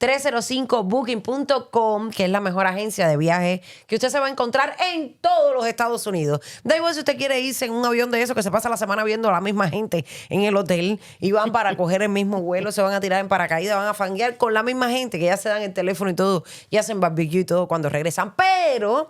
305booking.com, que es la mejor agencia de viaje que usted se va a encontrar en todos los Estados Unidos. Da igual si usted quiere irse en un avión de eso que se pasa la semana viendo a la misma gente en el hotel y van para coger el mismo vuelo, se van a tirar en paracaídas, van a fanguear con la misma gente que ya se dan el teléfono y todo, y hacen barbecue y todo cuando regresan. Pero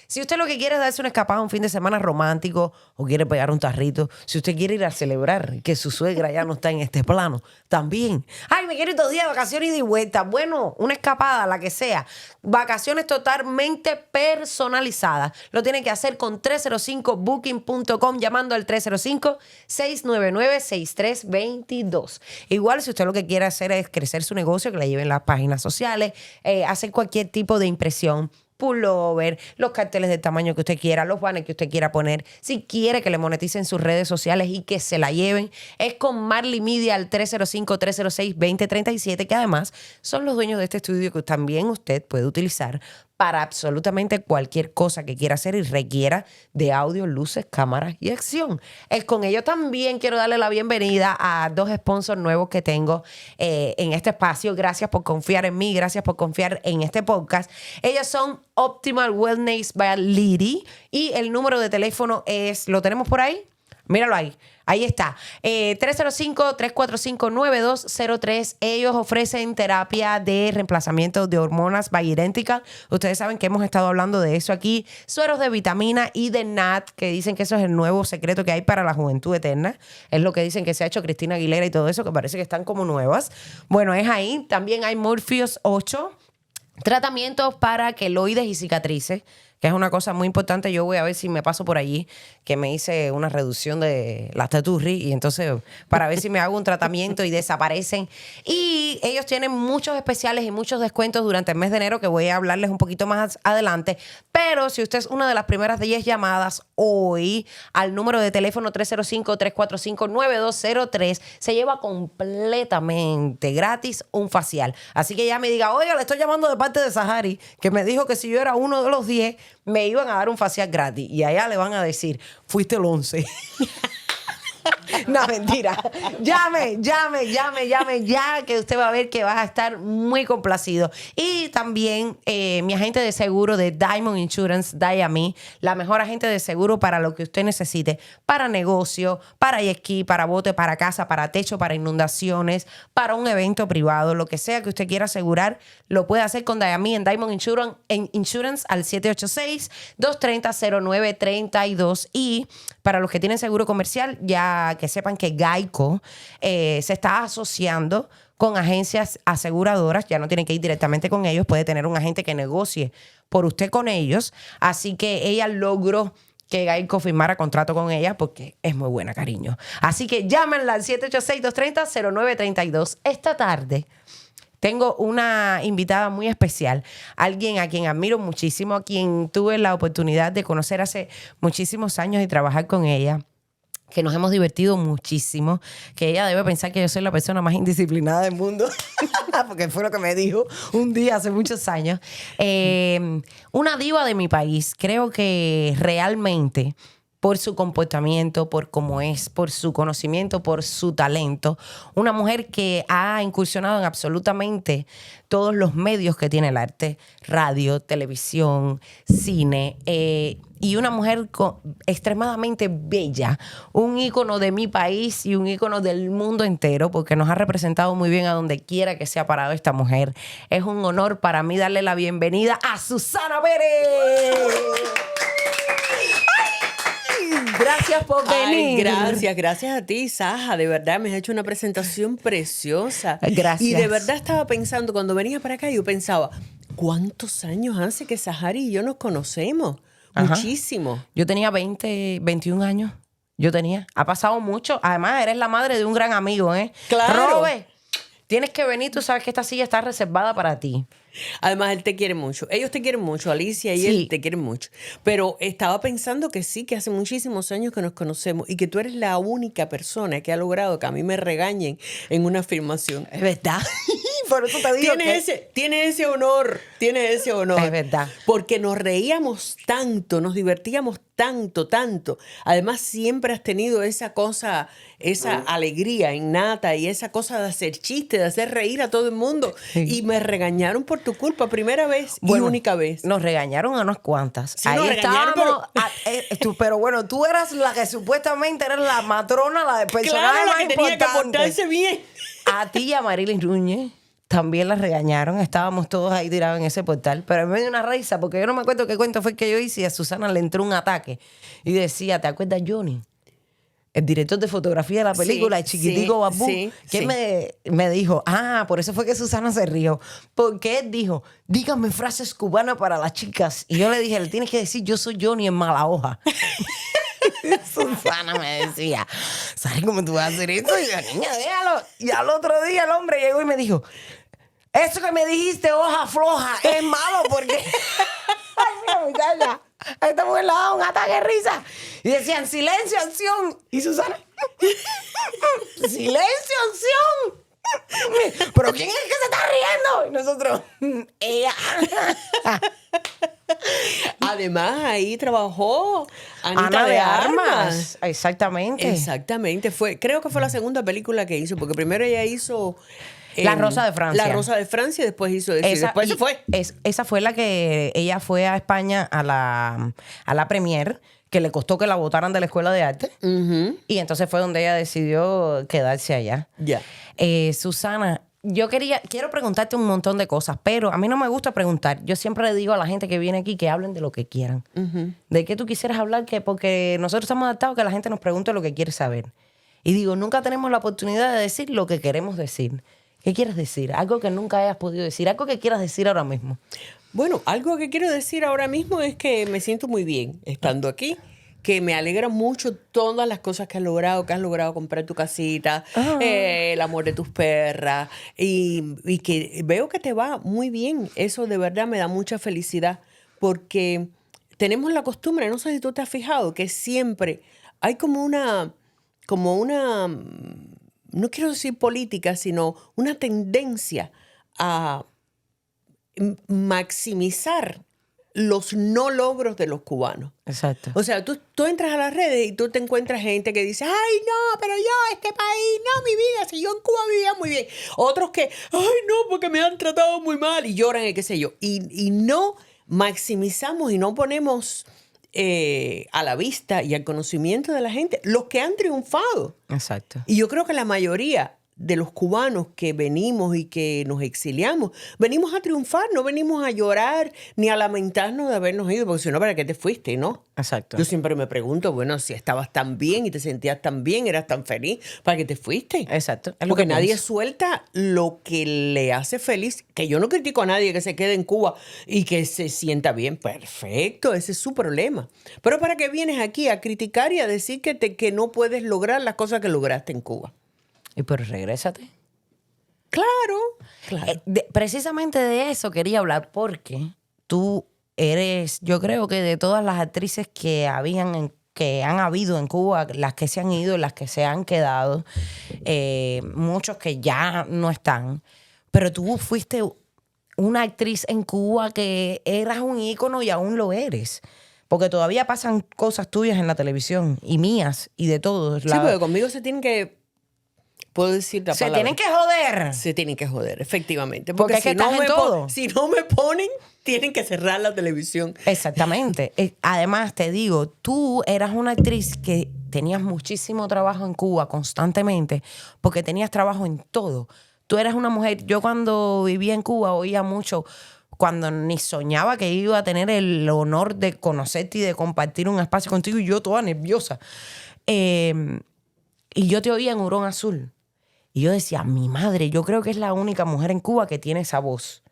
si usted lo que quiere es darse una escapada un fin de semana romántico o quiere pegar un tarrito, si usted quiere ir a celebrar que su suegra ya no está en este plano, también. Ay, me quiero ir 2 días de vacaciones y de vuelta. Bueno, una escapada, la que sea. Vacaciones totalmente personalizadas. Lo tiene que hacer con 305booking.com llamando al 305-699-6322. Igual si usted lo que quiere hacer es crecer su negocio, que le lleven las páginas sociales, hacer cualquier tipo de impresión, pullover, los carteles del tamaño que usted quiera, los banners que usted quiera poner. Si quiere que le moneticen sus redes sociales y que se la lleven, es con Marley Media al 305-306-2037, que además son los dueños de este estudio que también usted puede utilizar para absolutamente cualquier cosa que quiera hacer y requiera de audio, luces, cámaras y acción. Es con ello también quiero darle la bienvenida a 2 sponsors nuevos que tengo en este espacio. Gracias por confiar en mí, gracias por confiar en este podcast. Ellos son Optimal Wellness by Liri y el número de teléfono es, ¿lo tenemos por ahí? Míralo ahí. Ahí está. 305-345-9203. Ellos ofrecen terapia de reemplazamiento de hormonas Bioidéntica. Ustedes saben que hemos estado hablando de eso aquí. Sueros de vitamina y de NAT, que dicen que eso es el nuevo secreto que hay para la juventud eterna. Es lo que dicen que se ha hecho Cristina Aguilera y todo eso, que parece que están como nuevas. Bueno, es ahí. También hay Morpheus 8. Tratamientos para queloides y cicatrices, que es una cosa muy importante. Yo voy a ver si me paso por allí, que me hice una reducción de las taturri y entonces para ver si me hago un tratamiento y desaparecen. Y ellos tienen muchos especiales y muchos descuentos durante el mes de enero que voy a hablarles un poquito más adelante. Pero si usted es una de las primeras 10 llamadas hoy al número de teléfono 305-345-9203, se lleva completamente gratis un facial. Así que ya me diga, oiga, le estoy llamando de parte de Sahari, que me dijo que si yo era uno de los 10, me iban a dar un facial gratis. Y allá le van a decir, fuiste el 11. No, mentira. Llame ya, que usted va a ver que va a estar muy complacido. Y también mi agente de seguro de Diamond Insurance, Diami, la mejor agente de seguro para lo que usted necesite, para negocio, para jet-ski, para bote, para casa, para techo, para inundaciones, para un evento privado, lo que sea que usted quiera asegurar, lo puede hacer con Diami en Diamond Insurance al 786-230-0932. Y para los que tienen seguro comercial, ya que sepan que Geico se está asociando con agencias aseguradoras. Ya no tienen que ir directamente con ellos, puede tener un agente que negocie por usted con ellos. Así que ella logró que Geico firmara contrato con ella porque es muy buena, cariño. Así que llámenla al 786-230-0932. Esta tarde tengo una invitada muy especial, alguien a quien admiro muchísimo, a quien tuve la oportunidad de conocer hace muchísimos años y trabajar con ella, que nos hemos divertido muchísimo, que ella debe pensar que yo soy la persona más indisciplinada del mundo, porque fue lo que me dijo un día hace muchos años. Una diva de mi país, creo que realmente por su comportamiento, por cómo es, por su conocimiento, por su talento. Una mujer que ha incursionado en absolutamente todos los medios que tiene el arte, radio, televisión, cine, y una mujer extremadamente bella, un ícono de mi país y un ícono del mundo entero, porque nos ha representado muy bien a donde quiera que se ha parado esta mujer. Es un honor para mí darle la bienvenida a Susana Pérez. Gracias por venir. Ay, gracias a ti, Saja. De verdad, me has hecho una presentación preciosa. Gracias. Y de verdad estaba pensando, cuando venía para acá, yo pensaba, ¿cuántos años hace que Sahari y yo nos conocemos? Ajá. Muchísimo. Yo tenía 21 años. Ha pasado mucho. Además, eres la madre de un gran amigo, ¿eh? Claro. Robert, tienes que venir. Tú sabes que esta silla está reservada para ti. Además, él te quiere mucho. Ellos te quieren mucho, Alicia y Sí. él te quieren mucho. Pero estaba pensando que sí, que hace muchísimos años que nos conocemos y que tú eres la única persona que ha logrado que a mí me regañen en una afirmación. Es verdad. Por eso te digo Tiene ese honor, tiene ese honor. Es verdad. Porque nos reíamos tanto, nos divertíamos tanto, tanto. Además, siempre has tenido esa cosa, esa alegría innata y esa cosa de hacer chistes, de hacer reír a todo el mundo. Sí. Y me regañaron por tu culpa, primera vez y Bueno, única vez. Nos regañaron a unas cuantas. Sí, Ahí nos regañaron, estábamos. Pero bueno, tú eras la que supuestamente eras la matrona, la de personaje Claro, la más que tenía que importante. portarse bien. A ti y a Marilyn Núñez también las regañaron. Estábamos todos ahí tirados en ese portal. Pero me dio una risa porque yo no me acuerdo qué cuento fue que yo hice y a Susana le entró un ataque. Y decía, ¿te acuerdas, Johnny? El director de fotografía de la película, Sí, el chiquitico sí, Babú, sí, que sí. me dijo, por eso fue que Susana se rió. Porque él dijo, díganme frases cubanas para las chicas. Y yo le dije, le tienes que decir, yo soy Johnny en mala hoja. Susana me decía, ¿sabes cómo tú vas a hacer esto? Y yo, niña, déjalo. Y al otro día el hombre llegó y me dijo, eso que me dijiste, hoja floja, es malo porque... Ay, mira, muchacha, a esta mujer le daba un ataque de risa. Y decían, silencio, acción. Y Susana, silencio, acción. ¿Pero quién es el que se está riendo? Y nosotros, ella. Además, ahí trabajó Anita Ana de de Armas. Armas. Exactamente. Exactamente. Creo que fue la segunda película que hizo, porque primero ella hizo... La Rosa de Francia. La Rosa de Francia y después hizo eso. Y después se fue. Esa fue la que ella fue a España a la premier, que le costó que la botaran de la escuela de arte. Ujú. Y entonces fue donde ella decidió quedarse allá. Ya. Susana, quiero preguntarte un montón de cosas, pero a mí no me gusta preguntar. Yo siempre le digo a la gente que viene aquí que hablen de lo que quieran. De qué tú quisieras hablar, porque nosotros estamos adaptados a que la gente nos pregunte lo que quiere saber. Y digo, nunca tenemos la oportunidad de decir lo que queremos decir. ¿Qué quieres decir? Algo que nunca hayas podido decir. Algo que quieras decir ahora mismo. Bueno, algo que quiero decir ahora mismo es que me siento muy bien estando aquí, que me alegra mucho todas las cosas que has logrado comprar tu casita, el amor de tus perras, y que veo que te va muy bien. Eso de verdad me da mucha felicidad, porque tenemos la costumbre, no sé si tú te has fijado, que siempre hay como una, no quiero decir política, sino una tendencia a maximizar los no logros de los cubanos. Exacto. O sea, tú entras a las redes y tú te encuentras gente que dice, ay, no, pero yo, este país, no, mi vida, si yo en Cuba vivía muy bien. Otros que, ay, no, porque me han tratado muy mal y lloran y qué sé yo. Y no maximizamos y no ponemos a la vista y al conocimiento de la gente los que han triunfado. Exacto. Y yo creo que la mayoría de los cubanos que venimos y que nos exiliamos, venimos a triunfar, no venimos a llorar ni a lamentarnos de habernos ido, porque si no, ¿para qué te fuiste, no? Exacto. Yo siempre me pregunto, bueno, si estabas tan bien y te sentías tan bien, eras tan feliz, ¿para qué te fuiste? Exacto. Es lo Porque que nadie pienso. suelta lo que le hace feliz. Que yo no critico a nadie que se quede en Cuba y que se sienta bien. Perfecto, ese es su problema. Pero ¿para qué vienes aquí a criticar y a decir que no puedes lograr las cosas que lograste en Cuba? Y pero regrésate. Claro. Precisamente de eso quería hablar porque tú eres, yo creo que de todas las actrices que que han habido en Cuba, las que se han ido, las que se han quedado, muchos que ya no están, pero tú fuiste una actriz en Cuba que eras un ícono y aún lo eres. Porque todavía pasan cosas tuyas en la televisión y mías y de todos. Sí, porque conmigo se tienen que... Puedo decir la Se palabra. tienen que joder. Se tienen que joder, efectivamente. Porque es que estás en todo. Si no me ponen, tienen que cerrar la televisión. Exactamente. Además, te digo, tú eras una actriz que tenías muchísimo trabajo en Cuba constantemente porque tenías trabajo en todo. Tú eras una mujer... Yo cuando vivía en Cuba oía mucho... Cuando ni soñaba que iba a tener el honor de conocerte y de compartir un espacio contigo y yo toda nerviosa. Y yo te oía en Hurón Azul. Y yo decía, mi madre, yo creo que es la única mujer en Cuba que tiene esa voz.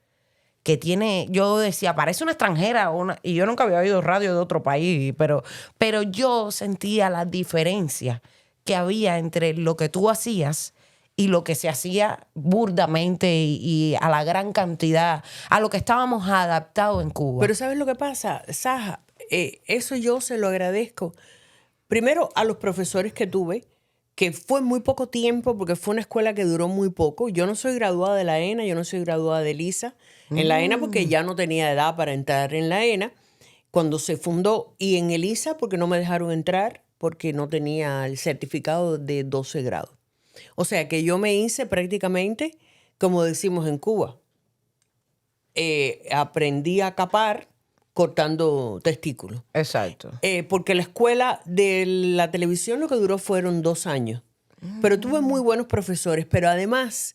Que tiene, yo decía, parece una extranjera. Y yo nunca había oído radio de otro país, pero yo sentía la diferencia que había entre lo que tú hacías y lo que se hacía burdamente y a la gran cantidad, a lo que estábamos adaptados en Cuba. Pero ¿sabes lo que pasa, Saja? Eso yo se lo agradezco. Primero a los profesores que tuve, que fue muy poco tiempo porque fue una escuela que duró muy poco. Yo no soy graduada de la ENA, yo no soy graduada de LISA. En la ENA porque ya no tenía edad para entrar en la ENA cuando se fundó, y en el ISA porque no me dejaron entrar porque no tenía el certificado de 12 grados. O sea que yo me hice prácticamente, como decimos en Cuba, aprendí a capar cortando testículos. Exacto. Porque la escuela de la televisión lo que duró fueron 2 años. Pero tuve muy buenos profesores. Pero además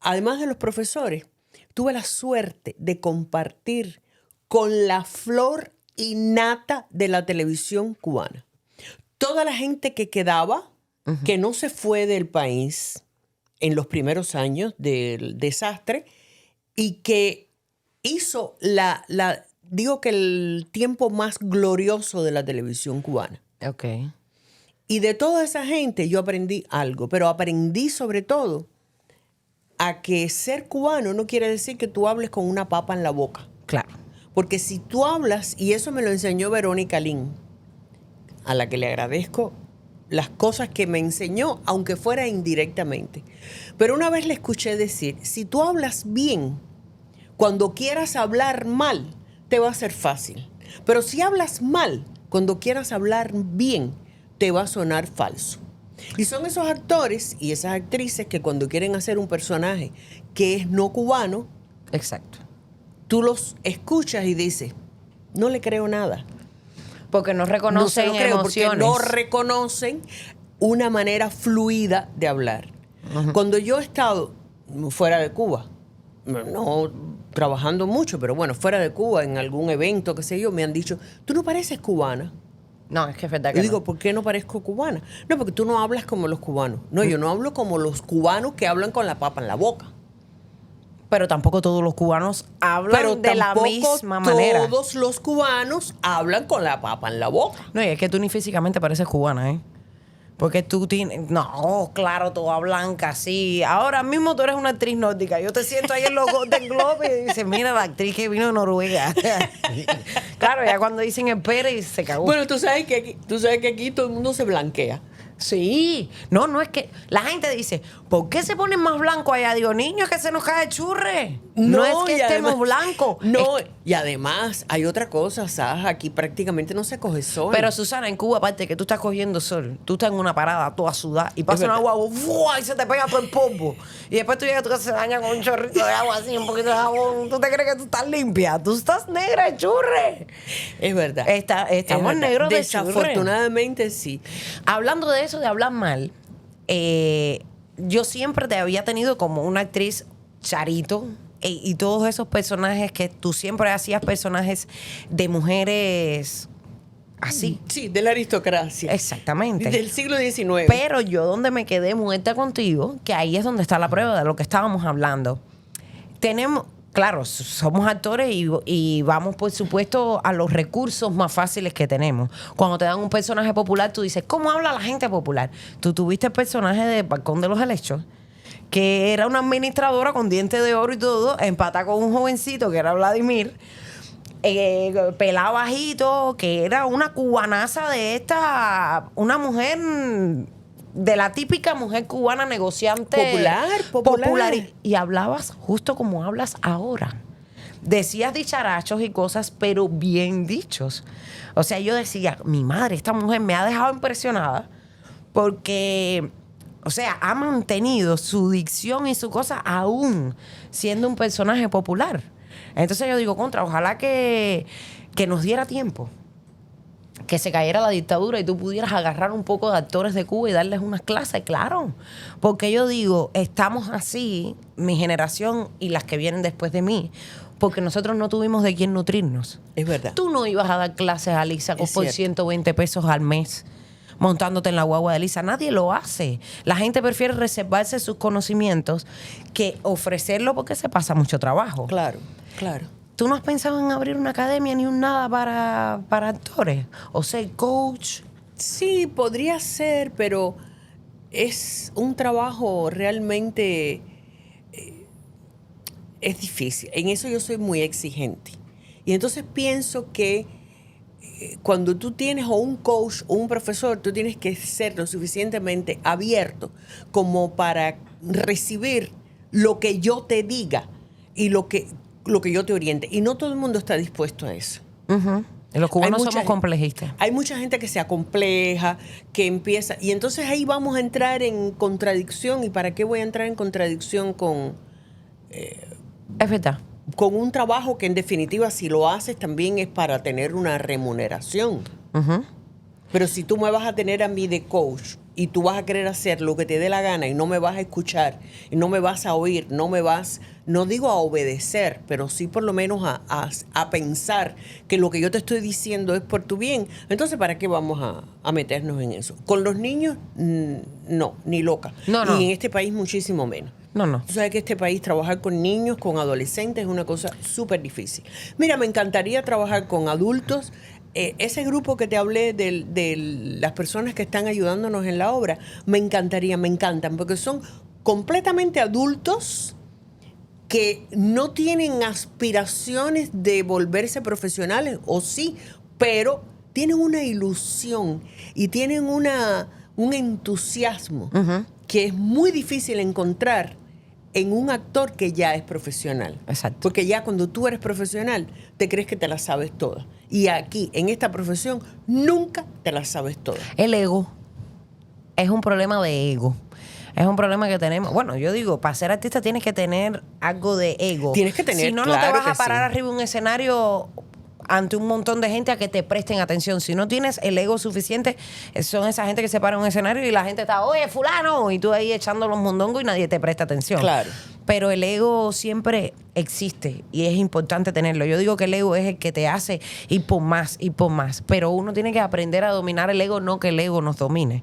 de los profesores, tuve la suerte de compartir con la flor y nata de la televisión cubana. Toda la gente que quedaba, que no se fue del país en los primeros años del desastre y que hizo digo que el tiempo más glorioso de la televisión cubana. Ok. Y de toda esa gente yo aprendí algo, pero aprendí sobre todo a que ser cubano no quiere decir que tú hables con una papa en la boca. Claro. Porque si tú hablas, y eso me lo enseñó Verónica Lin, a la que le agradezco las cosas que me enseñó, aunque fuera indirectamente. Pero una vez le escuché decir, si tú hablas bien, cuando quieras hablar mal, te va a ser fácil. Pero si hablas mal, cuando quieras hablar bien, te va a sonar falso. Y son esos actores y esas actrices que cuando quieren hacer un personaje que es no cubano, Exacto. tú los escuchas y dices, no le creo nada. Porque no reconocen no se lo creo, emociones. porque no reconocen una manera fluida de hablar. Cuando yo he estado fuera de Cuba, no trabajando mucho, pero bueno, fuera de Cuba, en algún evento, qué sé yo, me han dicho, tú no pareces cubana. No, es que es verdad que Yo digo, no. ¿por qué no parezco cubana? No, porque tú no hablas como los cubanos. No, yo no hablo como los cubanos que hablan con la papa en la boca. Pero tampoco todos los cubanos hablan de la misma manera. Todos los cubanos hablan con la papa en la boca. No, y es que tú ni físicamente pareces cubana, ¿eh? Porque tú tienes... No, claro, toda blanca, sí. Ahora mismo tú eres una actriz nórdica. Yo te siento ahí en los Golden Globe y dices, mira, la actriz que vino de Noruega. Claro, ya cuando dicen espere y se cagó. Bueno, tú sabes que aquí todo el mundo se blanquea. Sí. No es que... La gente dice, ¿por qué se ponen más blancos allá? Digo, niños, que se nos cae churre. No es que y estemos además- blancos. No, Es que- y además hay otra cosa, Saja, aquí prácticamente no se coge sol. Pero Susana, en Cuba, aparte que tú estás cogiendo sol, tú estás en una parada toda sudada y pasa Es un verdad. agua ¡fua! Y se te pega todo el polvo. Y después tú llegas a tu casa y se daña con un chorrito de agua así, un poquito de jabón. ¿Tú te crees que tú estás limpia? Tú estás negra de churre. Es verdad. Estamos Es verdad. negros de churre. Desafortunadamente sí. Hablando de eso, de hablar mal, yo siempre te había tenido como una actriz charito y todos esos personajes que tú siempre hacías personajes de mujeres así. Sí, de la aristocracia. Exactamente. Del siglo XIX. Pero yo donde me quedé muerta contigo, que ahí es donde está la prueba de lo que estábamos hablando. Tenemos, claro, somos actores y vamos, por supuesto, a los recursos más fáciles que tenemos. Cuando te dan un personaje popular, tú dices, ¿cómo habla la gente popular? Tú tuviste el personaje de Balcón de los Helechos, que era una administradora con dientes de oro y todo, empata con un jovencito que era Vladimir, pelado bajito, que era una cubanaza de esta, una mujer de la típica mujer cubana negociante. Popular. Y hablabas justo como hablas ahora. Decías dicharachos y cosas, pero bien dichos. O sea, yo decía, mi madre, esta mujer me ha dejado impresionada porque, o sea, ha mantenido su dicción y su cosa aún siendo un personaje popular. Entonces yo digo, ojalá que nos diera tiempo, que se cayera la dictadura y tú pudieras agarrar un poco de actores de Cuba y darles unas clases, claro. Porque yo digo, estamos así, mi generación y las que vienen después de mí, porque nosotros no tuvimos de quién nutrirnos. Es verdad. Tú no ibas a dar clases a Lisa Es por cierto. 120 pesos al mes montándote en la guagua de Lisa. Nadie lo hace. La gente prefiere reservarse sus conocimientos que ofrecerlo porque se pasa mucho trabajo. Claro, claro. ¿Tú no has pensado en abrir una academia ni un nada para actores? O ser coach. Sí, podría ser, pero es un trabajo realmente, es difícil. En eso yo soy muy exigente. Y entonces pienso que cuando tú tienes o un coach o un profesor, tú tienes que ser lo suficientemente abierto como para recibir lo que yo te diga y lo que yo te oriente. Y no todo el mundo está dispuesto a eso. Uh-huh. Los cubanos somos complejistas. Hay mucha gente que se acompleja, que empieza... Y entonces ahí vamos a entrar en contradicción. ¿Y para qué voy a entrar en contradicción con... es verdad. Con un trabajo que en definitiva si lo haces también es para tener una remuneración. Uh-huh. Pero si tú me vas a tener a mí de coach y tú vas a querer hacer lo que te dé la gana y no me vas a escuchar, y no me vas a oír, no digo a obedecer, pero sí por lo menos a pensar que lo que yo te estoy diciendo es por tu bien, entonces ¿para qué vamos a meternos en eso? Con los niños, no, ni loca. No. Y en este país muchísimo menos. No. Tú sabes que este país trabajar con niños, con adolescentes es una cosa súper difícil. Mira, me encantaría trabajar con adultos. Ese grupo que te hablé de las personas que están ayudándonos en la obra, me encantan, porque son completamente adultos que no tienen aspiraciones de volverse profesionales, o sí, pero tienen una ilusión y tienen un entusiasmo que es muy difícil encontrar en un actor que ya es profesional. Exacto. Porque ya cuando tú eres profesional, te crees que te la sabes toda. Y aquí, en esta profesión, nunca te la sabes toda. El ego es un problema de ego. Es un problema que tenemos. Bueno, yo digo, para ser artista tienes que tener algo de ego. Tienes que tener, si no, claro, no te vas a que parar sí. arriba de un escenario ante un montón de gente a que te presten atención. Si no tienes el ego suficiente, son esa gente que se para en un escenario y la gente está, oye, fulano, y tú ahí echando los mondongos y nadie te presta atención. Claro. Pero el ego siempre existe y es importante tenerlo. Yo digo que el ego es el que te hace ir por más y por más. Pero uno tiene que aprender a dominar el ego, no que el ego nos domine.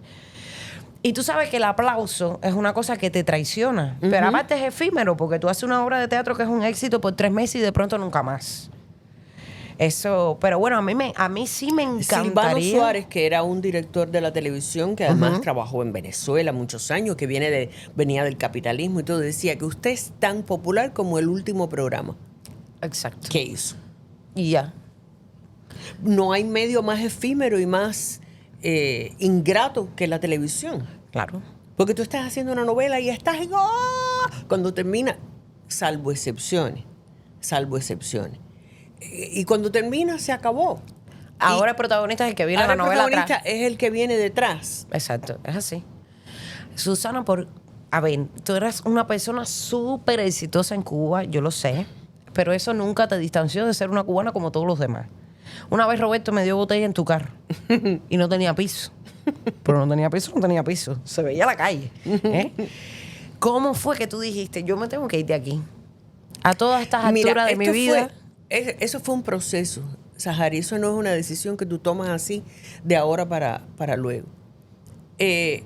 Y tú sabes que el aplauso es una cosa que te traiciona. Uh-huh. Pero aparte es efímero, porque tú haces una obra de teatro que es un éxito por 3 meses y de pronto nunca más. Eso, pero bueno, a mí sí me encantaría. Silvano Suárez, que era un director de la televisión, que además trabajó en Venezuela muchos años, que venía del capitalismo y todo, decía que usted es tan popular como el último programa. Exacto. ¿Qué hizo? Y ya. No hay medio más efímero y más ingrato que la televisión. Claro. Porque tú estás haciendo una novela y estás en... ¡Oh! Cuando termina, salvo excepciones. Y cuando termina, se acabó. Ahora el protagonista es el que viene a la novela atrás. El protagonista es el que viene detrás. Exacto, es así. Susana, a ver, tú eras una persona súper exitosa en Cuba, yo lo sé, pero eso nunca te distanció de ser una cubana como todos los demás. Una vez Roberto me dio botella en tu carro y no tenía piso. Pero no tenía piso. Se veía la calle. ¿Cómo fue que tú dijiste, yo me tengo que ir de aquí? A todas estas alturas de mi vida. Eso fue un proceso, Sahari. Eso no es una decisión que tú tomas así de ahora para luego. Es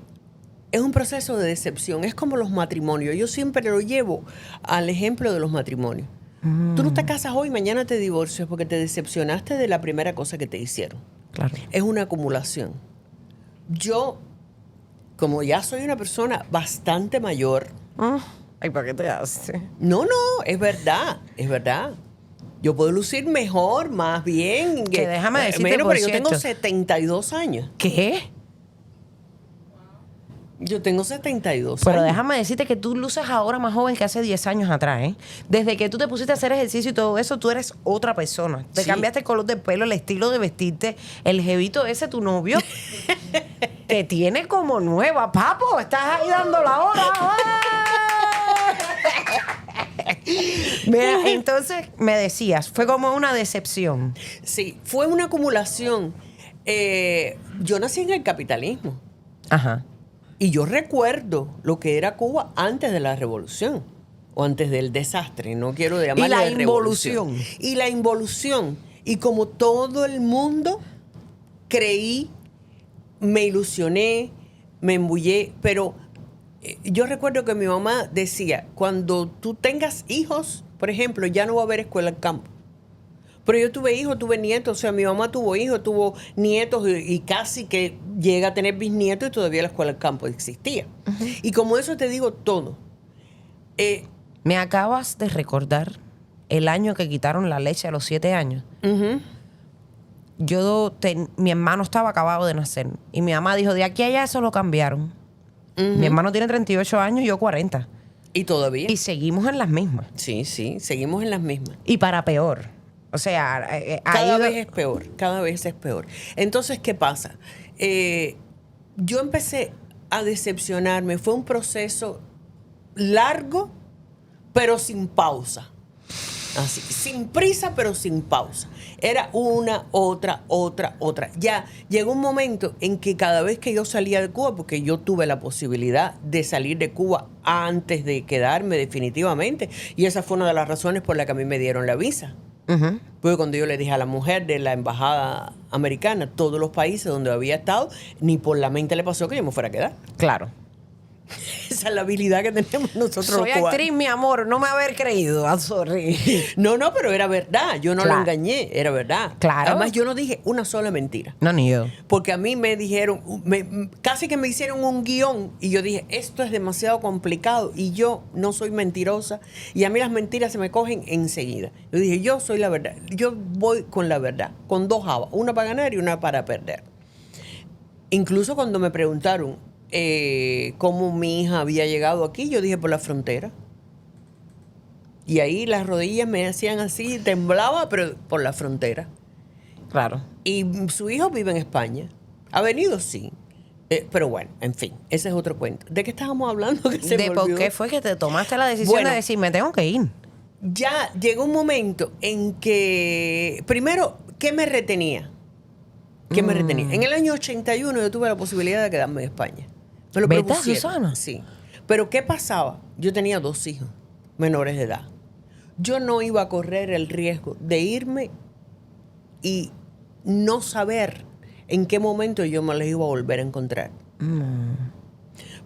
un proceso de decepción. Es como los matrimonios. Yo siempre lo llevo al ejemplo de los matrimonios. Tú no te casas hoy, mañana te divorcias porque te decepcionaste de la primera cosa que te hicieron. Claro. Es una acumulación. Yo, como ya soy una persona bastante mayor... Ay, ¿para qué te haces? No, es verdad. Yo puedo lucir mejor, más bien. Que déjame decirte, pero por yo cierto, tengo 72 años. ¿Qué? Yo tengo 72 Pero años. déjame decirte que tú luces ahora más joven que hace 10 años atrás, ¿eh? Desde que tú te pusiste a hacer ejercicio y todo eso, tú eres otra persona. Te cambiaste el color del pelo, el estilo de vestirte, el jevito ese, tu novio, te tiene como nueva, papo. Estás ahí dando la hora. Mira, entonces me decías, fue como una decepción. Sí, fue una acumulación. Yo nací en el capitalismo. Ajá. Y yo recuerdo lo que era Cuba antes de la revolución o antes del desastre, no quiero llamarle Y la revolución. involución. Y la involución. Y como todo el mundo, creí, me ilusioné, me embullé, pero yo recuerdo que mi mamá decía, cuando tú tengas hijos, por ejemplo, ya no va a haber escuela en campo. Pero yo tuve hijos, tuve nietos, o sea, mi mamá tuvo hijos, tuvo nietos y casi que llega a tener bisnietos y todavía la escuela del campo existía. Y como eso te digo todo. Me acabas de recordar el año que quitaron la leche a los 7 años. Mi hermano estaba acabado de nacer y mi mamá dijo, de aquí a allá eso lo cambiaron. Mi hermano tiene 38 años y yo 40. ¿Y todavía? Y seguimos en las mismas. Sí, seguimos en las mismas. Y para peor. O sea, Cada vez es peor, cada vez es peor. Entonces, ¿qué pasa? Yo empecé a decepcionarme. Fue un proceso largo, pero sin pausa. Así, sin prisa, pero sin pausa. Era una, otra. Ya llegó un momento en que cada vez que yo salía de Cuba, porque yo tuve la posibilidad de salir de Cuba antes de quedarme definitivamente, y esa fue una de las razones por las que a mí me dieron la visa. Porque cuando yo le dije a la mujer de la embajada americana, todos los países donde había estado, ni por la mente le pasó que yo me fuera a quedar. Claro. Esa es la habilidad que tenemos nosotros. Soy actriz, mi amor, no me haber creído. I'm sorry. No, pero era verdad. Yo no Claro. lo engañé, era verdad. Claro. Además, yo no dije una sola mentira. No, ni yo. Porque a mí me dijeron, casi que me hicieron un guión y yo dije, esto es demasiado complicado y yo no soy mentirosa y a mí las mentiras se me cogen enseguida. Yo dije, yo soy la verdad, yo voy con la verdad, con dos habas, una para ganar y una para perder. Incluso cuando me preguntaron cómo mi hija había llegado aquí, yo dije por la frontera. Y ahí las rodillas me hacían así, temblaba, pero por la frontera. Claro. Y su hijo vive en España. Ha venido, sí. Pero bueno, en fin, ese es otro cuento. ¿De qué estábamos hablando? Que se ¿De me por olvidó. qué fue que te tomaste la decisión Bueno. de decir, me tengo que ir? Ya llegó un momento en que, primero, ¿qué me retenía? En el año 81 yo tuve la posibilidad de quedarme en España. Me lo ¿Verdad, propusieron. Susana? Sí. Pero ¿qué pasaba? Yo tenía 2 hijos menores de edad. Yo no iba a correr el riesgo de irme y no saber en qué momento yo me los iba a volver a encontrar.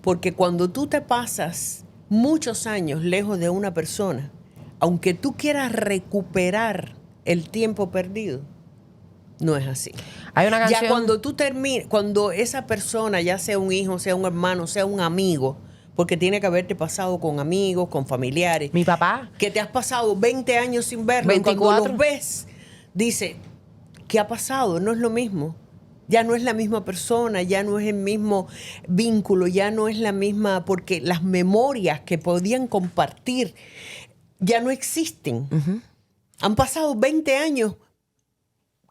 Porque cuando tú te pasas muchos años lejos de una persona, aunque tú quieras recuperar el tiempo perdido, no es así. Hay una canción. Ya cuando tú terminas, cuando esa persona, ya sea un hijo, sea un hermano, sea un amigo, porque tiene que haberte pasado con amigos, con familiares. Mi papá. Que te has pasado 20 años sin verlo. 24. Y cuando los ves, dice, ¿qué ha pasado? No es lo mismo. Ya no es la misma persona, ya no es el mismo vínculo, ya no es la misma, porque las memorias que podían compartir ya no existen. Han pasado 20 años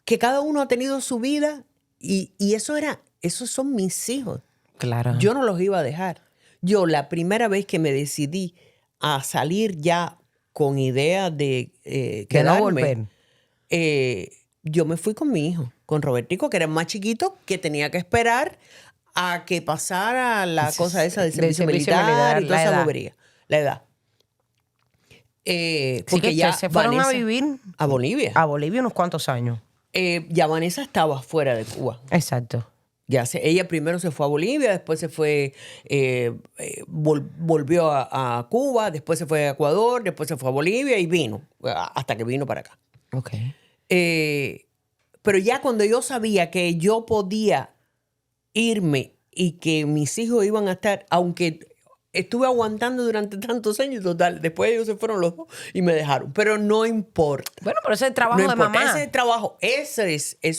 que cada uno ha tenido su vida y esos son mis hijos. Claro. Yo no los iba a dejar. Yo la primera vez que me decidí a salir ya con idea de quedarme, no volver. Yo me fui con mi hijo, con Robertico, que era el más chiquito, que tenía que esperar a que pasara la cosa esa del servicio militar y toda esa bobería. La edad. Porque que ya se fueron a vivir a Bolivia. a Bolivia unos cuantos años. Ya Vanessa estaba fuera de Cuba. Exacto. Ella primero se fue a Bolivia, después se fue, volvió a Cuba, después se fue a Ecuador, después se fue a Bolivia y vino, hasta que vino para acá. Ok. Pero ya cuando yo sabía que yo podía irme y que mis hijos iban a estar, aunque estuve aguantando durante tantos años, total, después ellos se fueron los dos y me dejaron, pero no importa. Bueno, pero ese es el trabajo No de importa, mamá. ese es el trabajo, eso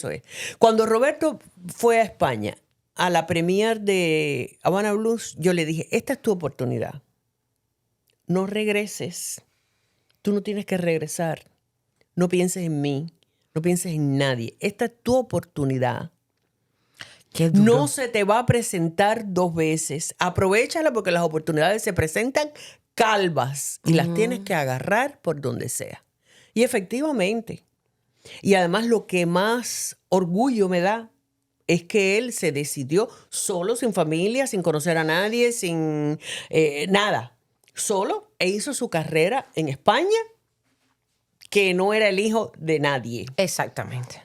es. Cuando Roberto fue a España a la premier de Havana Blues, yo le dije, esta es tu oportunidad. No regreses. Tú no tienes que regresar. No pienses en mí. No pienses en nadie. Esta es tu oportunidad. Qué duro. No se te va a presentar 2 veces. Aprovéchala porque las oportunidades se presentan calvas y las tienes que agarrar por donde sea. Y efectivamente. Y además lo que más orgullo me da es que él se decidió solo, sin familia, sin conocer a nadie, sin nada. Solo, e hizo su carrera en España, que no era el hijo de nadie. Exactamente.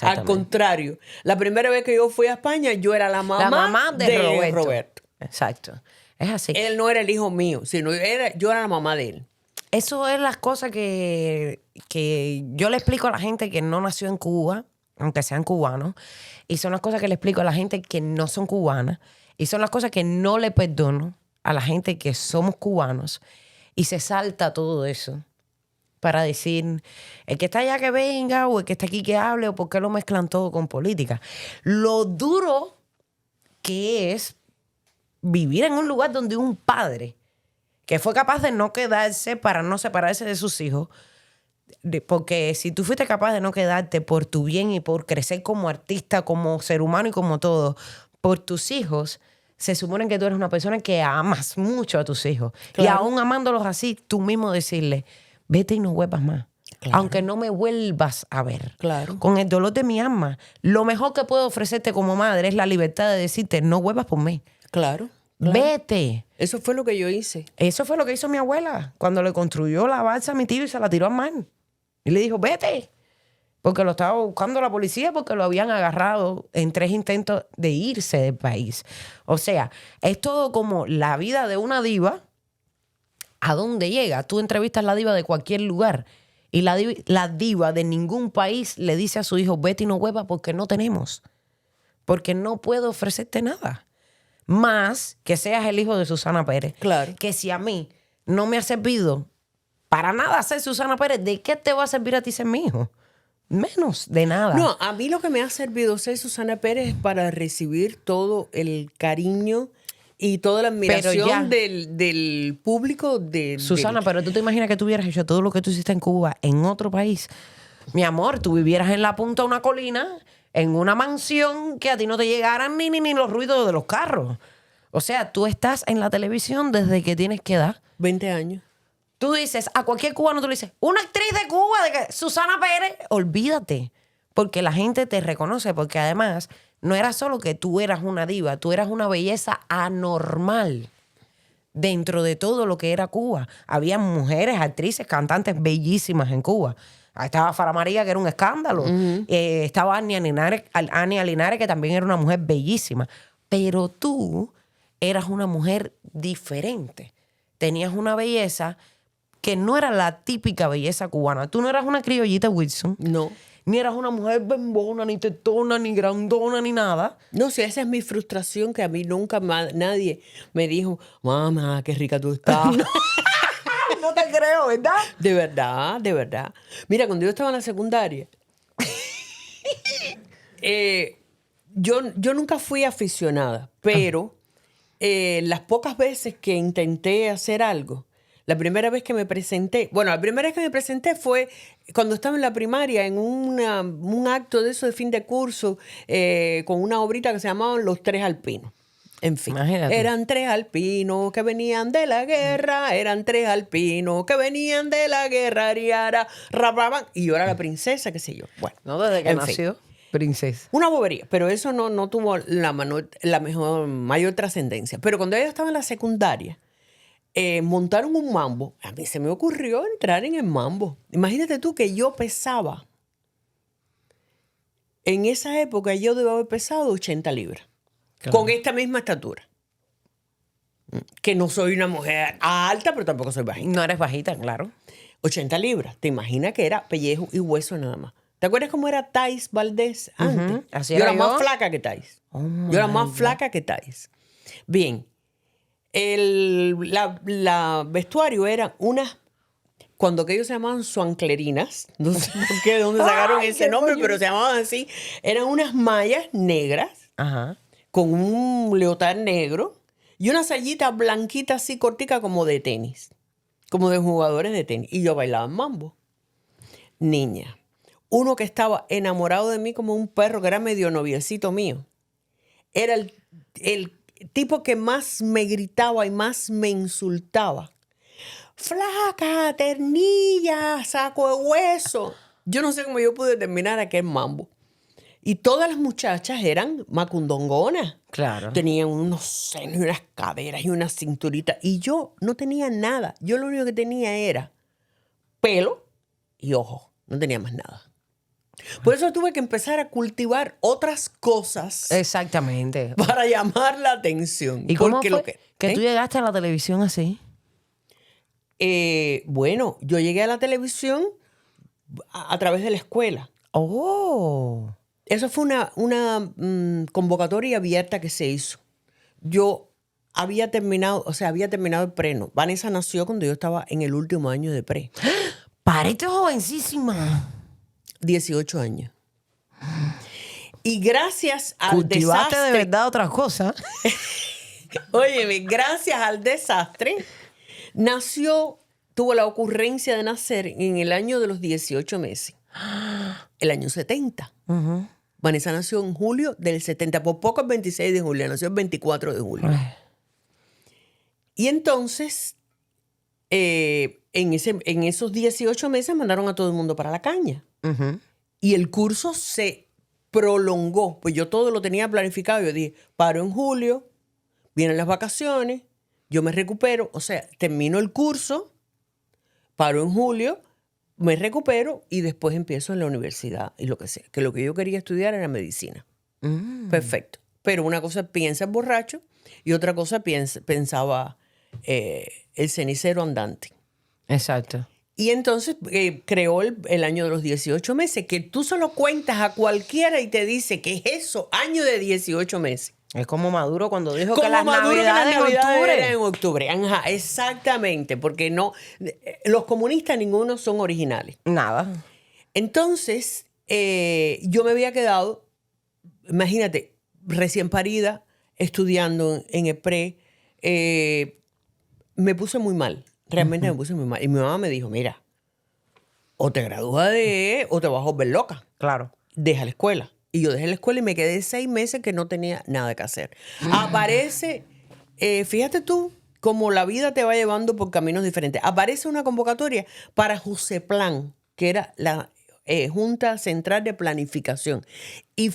Al contrario, la primera vez que yo fui a España, yo era la mamá de Roberto. Exacto. Es así. Él no era el hijo mío, sino yo era la mamá de él. Eso es las cosas que yo le explico a la gente que no nació en Cuba aunque sean cubanos. Y son las cosas que le explico a la gente que no son cubanas. Y son las cosas que no le perdono a la gente que somos cubanos. Y se salta todo eso para decir, el que está allá que venga, o el que está aquí que hable, o por qué lo mezclan todo con política. Lo duro que es vivir en un lugar donde un padre que fue capaz de no quedarse para no separarse de sus hijos, porque si tú fuiste capaz de no quedarte por tu bien y por crecer como artista, como ser humano y como todo, por tus hijos, se supone que tú eres una persona que amas mucho a tus hijos. Claro. Y aún amándolos así, tú mismo decirle, vete y no vuelvas más. Claro. Aunque no me vuelvas a ver. Claro. Con el dolor de mi alma, lo mejor que puedo ofrecerte como madre es la libertad de decirte, no vuelvas por mí. Claro. Vete. Eso fue lo que yo hice. Eso fue lo que hizo mi abuela cuando le construyó la balsa a mi tío y se la tiró al mar. Y le dijo, vete. Porque lo estaba buscando la policía porque lo habían agarrado en 3 intentos de irse del país. O sea, es todo como la vida de una diva. ¿A dónde llega? Tú entrevistas a la diva de cualquier lugar y la diva de ningún país le dice a su hijo, vete y no vuelvas porque no tenemos. Porque no puedo ofrecerte nada. Más que seas el hijo de Susana Pérez. Claro. Que si a mí no me ha servido para nada ser Susana Pérez, ¿de qué te va a servir a ti ser mi hijo? Menos de nada. No, a mí lo que me ha servido ser Susana Pérez es para recibir todo el cariño y toda la admiración del público. Susana, pero tú te imaginas que tú hubieras hecho todo lo que tú hiciste en Cuba en otro país. Mi amor, tú vivieras en la punta de una colina, en una mansión que a ti no te llegaran ni los ruidos de los carros. O sea, tú estás en la televisión desde que tienes que edad. 20 años. Tú dices, a cualquier cubano tú le dices, una actriz de Cuba, de que Susana Pérez, olvídate. Porque la gente te reconoce, porque además no era solo que tú eras una diva, tú eras una belleza anormal dentro de todo lo que era Cuba. Había mujeres, actrices, cantantes bellísimas en Cuba. Estaba Fara María, que era un escándalo. Estaba Ania Linares, que también era una mujer bellísima. Pero tú eras una mujer diferente. Tenías una belleza que no era la típica belleza cubana. Tú no eras una criollita Wilson. No. Ni eras una mujer bembona, ni tetona, ni grandona, ni nada. No, si esa es mi frustración, que a mí nunca nadie me dijo, mamá, qué rica tú estás. No te creo, ¿verdad? De verdad, de verdad. Mira, cuando yo estaba en la secundaria, yo nunca fui aficionada, pero las pocas veces que intenté hacer algo, la primera vez que me presenté fue cuando estaba en la primaria, en un acto de eso de fin de curso, con una obrita que se llamaban Los Tres Alpinos. En fin, Imagínate. eran 3 alpinos que venían de la guerra, eran 3 alpinos que venían de la guerra, y yo era la princesa, qué sé yo. Bueno, No, desde que en fin. nació, princesa. Una bobería, pero eso no tuvo la mayor trascendencia. Pero cuando ella estaba en la secundaria, montaron un mambo. A mí se me ocurrió entrar en el mambo. Imagínate tú que yo pesaba. En esa época yo debo haber pesado 80 libras. Claro. Con esta misma estatura. Que no soy una mujer alta, pero tampoco soy bajita. No eres bajita, claro. 80 libras. ¿Te imaginas que era pellejo y hueso nada más? ¿Te acuerdas cómo era Thais Valdés antes? Así yo era era yo. más flaca que Thais. Oh, yo era my más God. flaca que Thais. Bien. La vestuario eran unas, cuando aquellos se llamaban suanclerinas, no sé por qué, de dónde sacaron Ay, ese qué nombre, coño. pero se llamaban así. Eran unas mallas negras Ajá. con un leotard negro y una sayita blanquita así cortica como de tenis, como de jugadores de tenis. Y yo bailaba mambo. Niña, uno que estaba enamorado de mí como un perro, que era medio noviecito mío, era el tipo que más me gritaba y más me insultaba. Flaca, ternilla, saco de hueso. Yo no sé cómo yo pude terminar aquel mambo. Y todas las muchachas eran macundongonas. Claro. Tenían unos senos y unas caderas y una cinturita. Y yo no tenía nada. Yo lo único que tenía era pelo y ojos. No tenía más nada. Por eso tuve que empezar a cultivar otras cosas Exactamente. para llamar la atención. ¿Y cómo Porque fue que tú llegaste a la televisión así? Bueno, yo llegué a la televisión a través de la escuela. Oh. Eso fue una convocatoria abierta que se hizo. Yo había terminado el preno. Vanessa nació cuando yo estaba en el último año de pre. Parece jovencísima. 18 años. Y gracias al Cultivaste desastre... de verdad otra cosa. Óyeme, gracias al desastre, tuvo la ocurrencia de nacer en el año de los 18 meses. El año 70. Vanessa nació en julio del 70, por poco el 26 de julio, nació el 24 de julio. Y entonces, en esos 18 meses mandaron a todo el mundo para la caña. Y el curso se prolongó, pues yo todo lo tenía planificado. Yo dije, paro en julio, vienen las vacaciones, yo me recupero, o sea, termino el curso, paro en julio, me recupero y después empiezo en la universidad y lo que sea. Que lo que yo quería estudiar era medicina. Perfecto. Pero una cosa piensa el borracho y otra cosa pensaba el cenicero andante. Exacto. Y entonces creó el año de los 18 meses, que tú se lo cuentas a cualquiera y te dice, ¿qué es eso? Año de 18 meses. Es como Maduro cuando dijo Como que las Maduro que las navidades navidades en eran en octubre. Ajá, exactamente, porque no, los comunistas ninguno son originales. Nada. Entonces, yo me había quedado, imagínate, recién parida, estudiando en el pre, me puse muy mal. Realmente me puse muy mal. Y mi mamá me dijo, mira, o te gradúas o te vas a volver loca. Claro. Deja la escuela. Y yo dejé la escuela y me quedé 6 meses que no tenía nada que hacer. Aparece, fíjate tú, cómo la vida te va llevando por caminos diferentes. Aparece una convocatoria para Juseplan, que era la Junta Central de Planificación. Y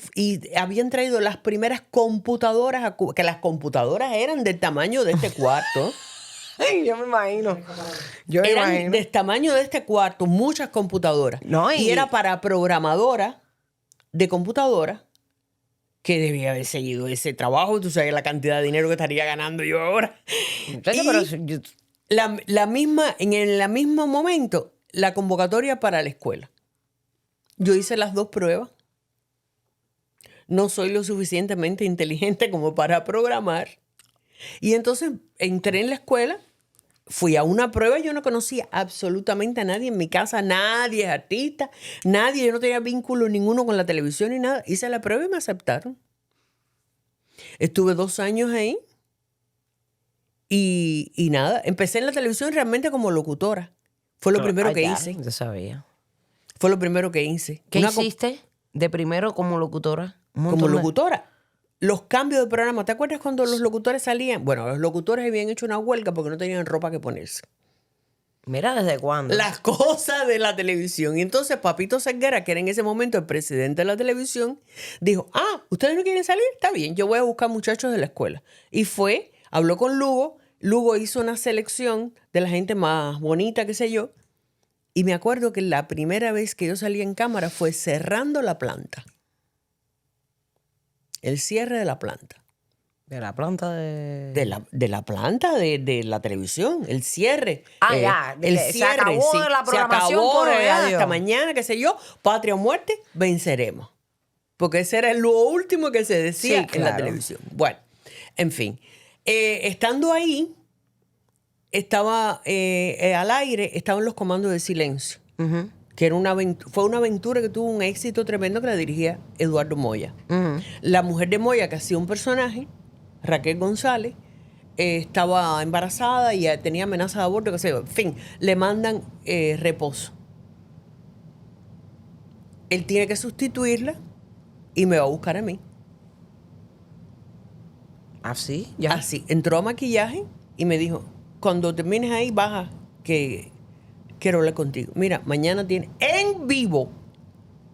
habían traído las primeras computadoras a Cuba, que las computadoras eran del tamaño de este cuarto. Yo me imagino. Eran del tamaño de este cuarto, muchas computadoras. No, y era para programadora de computadora que debía haber seguido ese trabajo. Tú sabes la cantidad de dinero que estaría ganando yo ahora. En el mismo momento, la convocatoria para la escuela. Yo hice las 2 pruebas. No soy lo suficientemente inteligente como para programar. Y entonces entré en la escuela. Fui a una prueba, yo no conocía absolutamente a nadie en mi casa, nadie es artista, nadie, yo no tenía vínculo ninguno con la televisión ni nada. Hice la prueba y me aceptaron. Estuve 2 años ahí y nada, empecé en la televisión realmente como locutora. Fue lo primero que hice. Yo sabía. Fue lo primero que hice. ¿Qué hiciste de primero como locutora? Como locutora. Los cambios de programa. ¿Te acuerdas cuando los locutores salían? Bueno, los locutores habían hecho una huelga porque no tenían ropa que ponerse. Mira, ¿desde cuándo? Las cosas de la televisión. Y entonces Papito Cerguera, que era en ese momento el presidente de la televisión, dijo, ¿ustedes no quieren salir? Está bien, yo voy a buscar muchachos de la escuela. Y habló con Lugo. Lugo hizo una selección de la gente más bonita, qué sé yo. Y me acuerdo que la primera vez que yo salí en cámara fue cerrando la planta. El cierre de la planta. De la planta de... De la planta de la televisión. El cierre. Ya. El Se cierre. acabó de la programación. Se acabó ya, hasta mañana, qué sé yo. Patria o muerte, venceremos. Porque ese era lo último que se decía en la televisión. Bueno, en fin. Estando ahí, estaba al aire, estaban los comandos de silencio. Que era fue una aventura que tuvo un éxito tremendo que la dirigía Eduardo Moya. La mujer de Moya, que hacía un personaje, Raquel González, estaba embarazada y tenía amenaza de aborto, qué sé yo. En fin, le mandan reposo. Él tiene que sustituirla y me va a buscar a mí. ¿Así? Ya. Así. Entró a maquillaje y me dijo, cuando termines ahí, baja, que quiero hablar contigo. Mira, mañana tiene en vivo.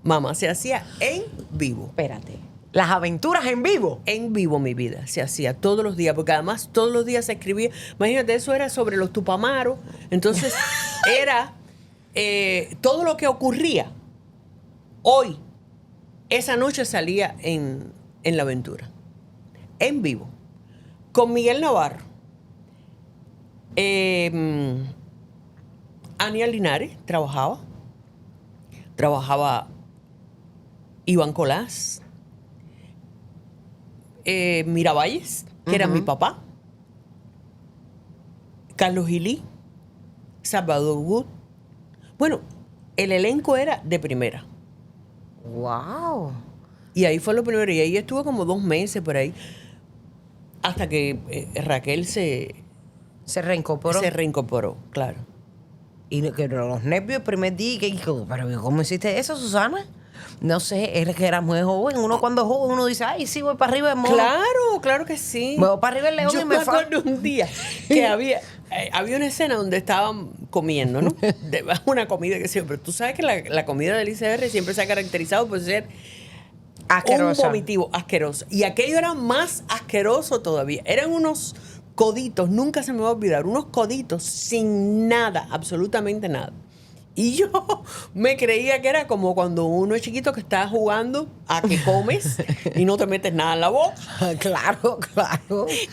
Mamá, se hacía en vivo. Espérate. Las aventuras en vivo. En vivo, mi vida. Se hacía todos los días, porque además todos los días se escribía. Imagínate, eso era sobre los tupamaros. Entonces, era todo lo que ocurría hoy. Esa noche salía en la aventura. En vivo. Con Miguel Navarro. Ania Linares trabajaba Iván Colás, Miravalles, que era mi papá, Carlos Gilí, Salvador Wood. Bueno, el elenco era de primera. ¡Wow! Y ahí fue lo primero. Y ahí estuve como 2 meses por ahí. Hasta que Raquel Se reincorporó. se reincorporó, claro. Y que los nervios el primer día, y que dijo, pero ¿cómo hiciste eso, Susana? No sé, eres que eras muy joven. Uno cuando es joven, uno dice, ay, sí, voy para arriba el mono. Claro que sí. Voy para arriba el león Yo y me me acuerdo un día que había una escena donde estaban comiendo, ¿no? Una comida que sí, pero tú sabes que la comida del ICR siempre se ha caracterizado por ser asquerosa. un vomitivo asqueroso. Y aquello era más asqueroso todavía. Eran unos coditos, nunca se me va a olvidar, unos coditos sin nada, absolutamente nada. Y yo me creía que era como cuando uno es chiquito que está jugando a que comes y no te metes nada en la boca. Claro.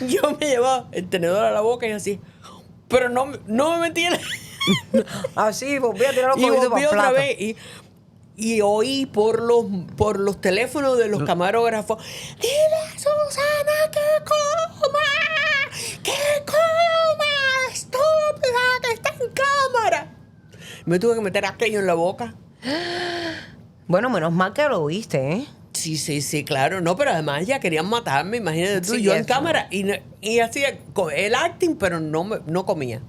Yo me llevaba el tenedor a la boca y así, pero no me metí en Así, volví a tirar los y coditos volví para otra plato. vez y oí por los teléfonos de los camarógrafos, dile a Susana que coma, estúpida, que está en cámara. Me tuve que meter aquello en la boca. Bueno, menos mal que lo oíste, ¿eh? Sí, claro. No, pero además ya querían matarme, imagínate tú. Sí, Yo en eso. cámara y hacía el acting, pero no comía.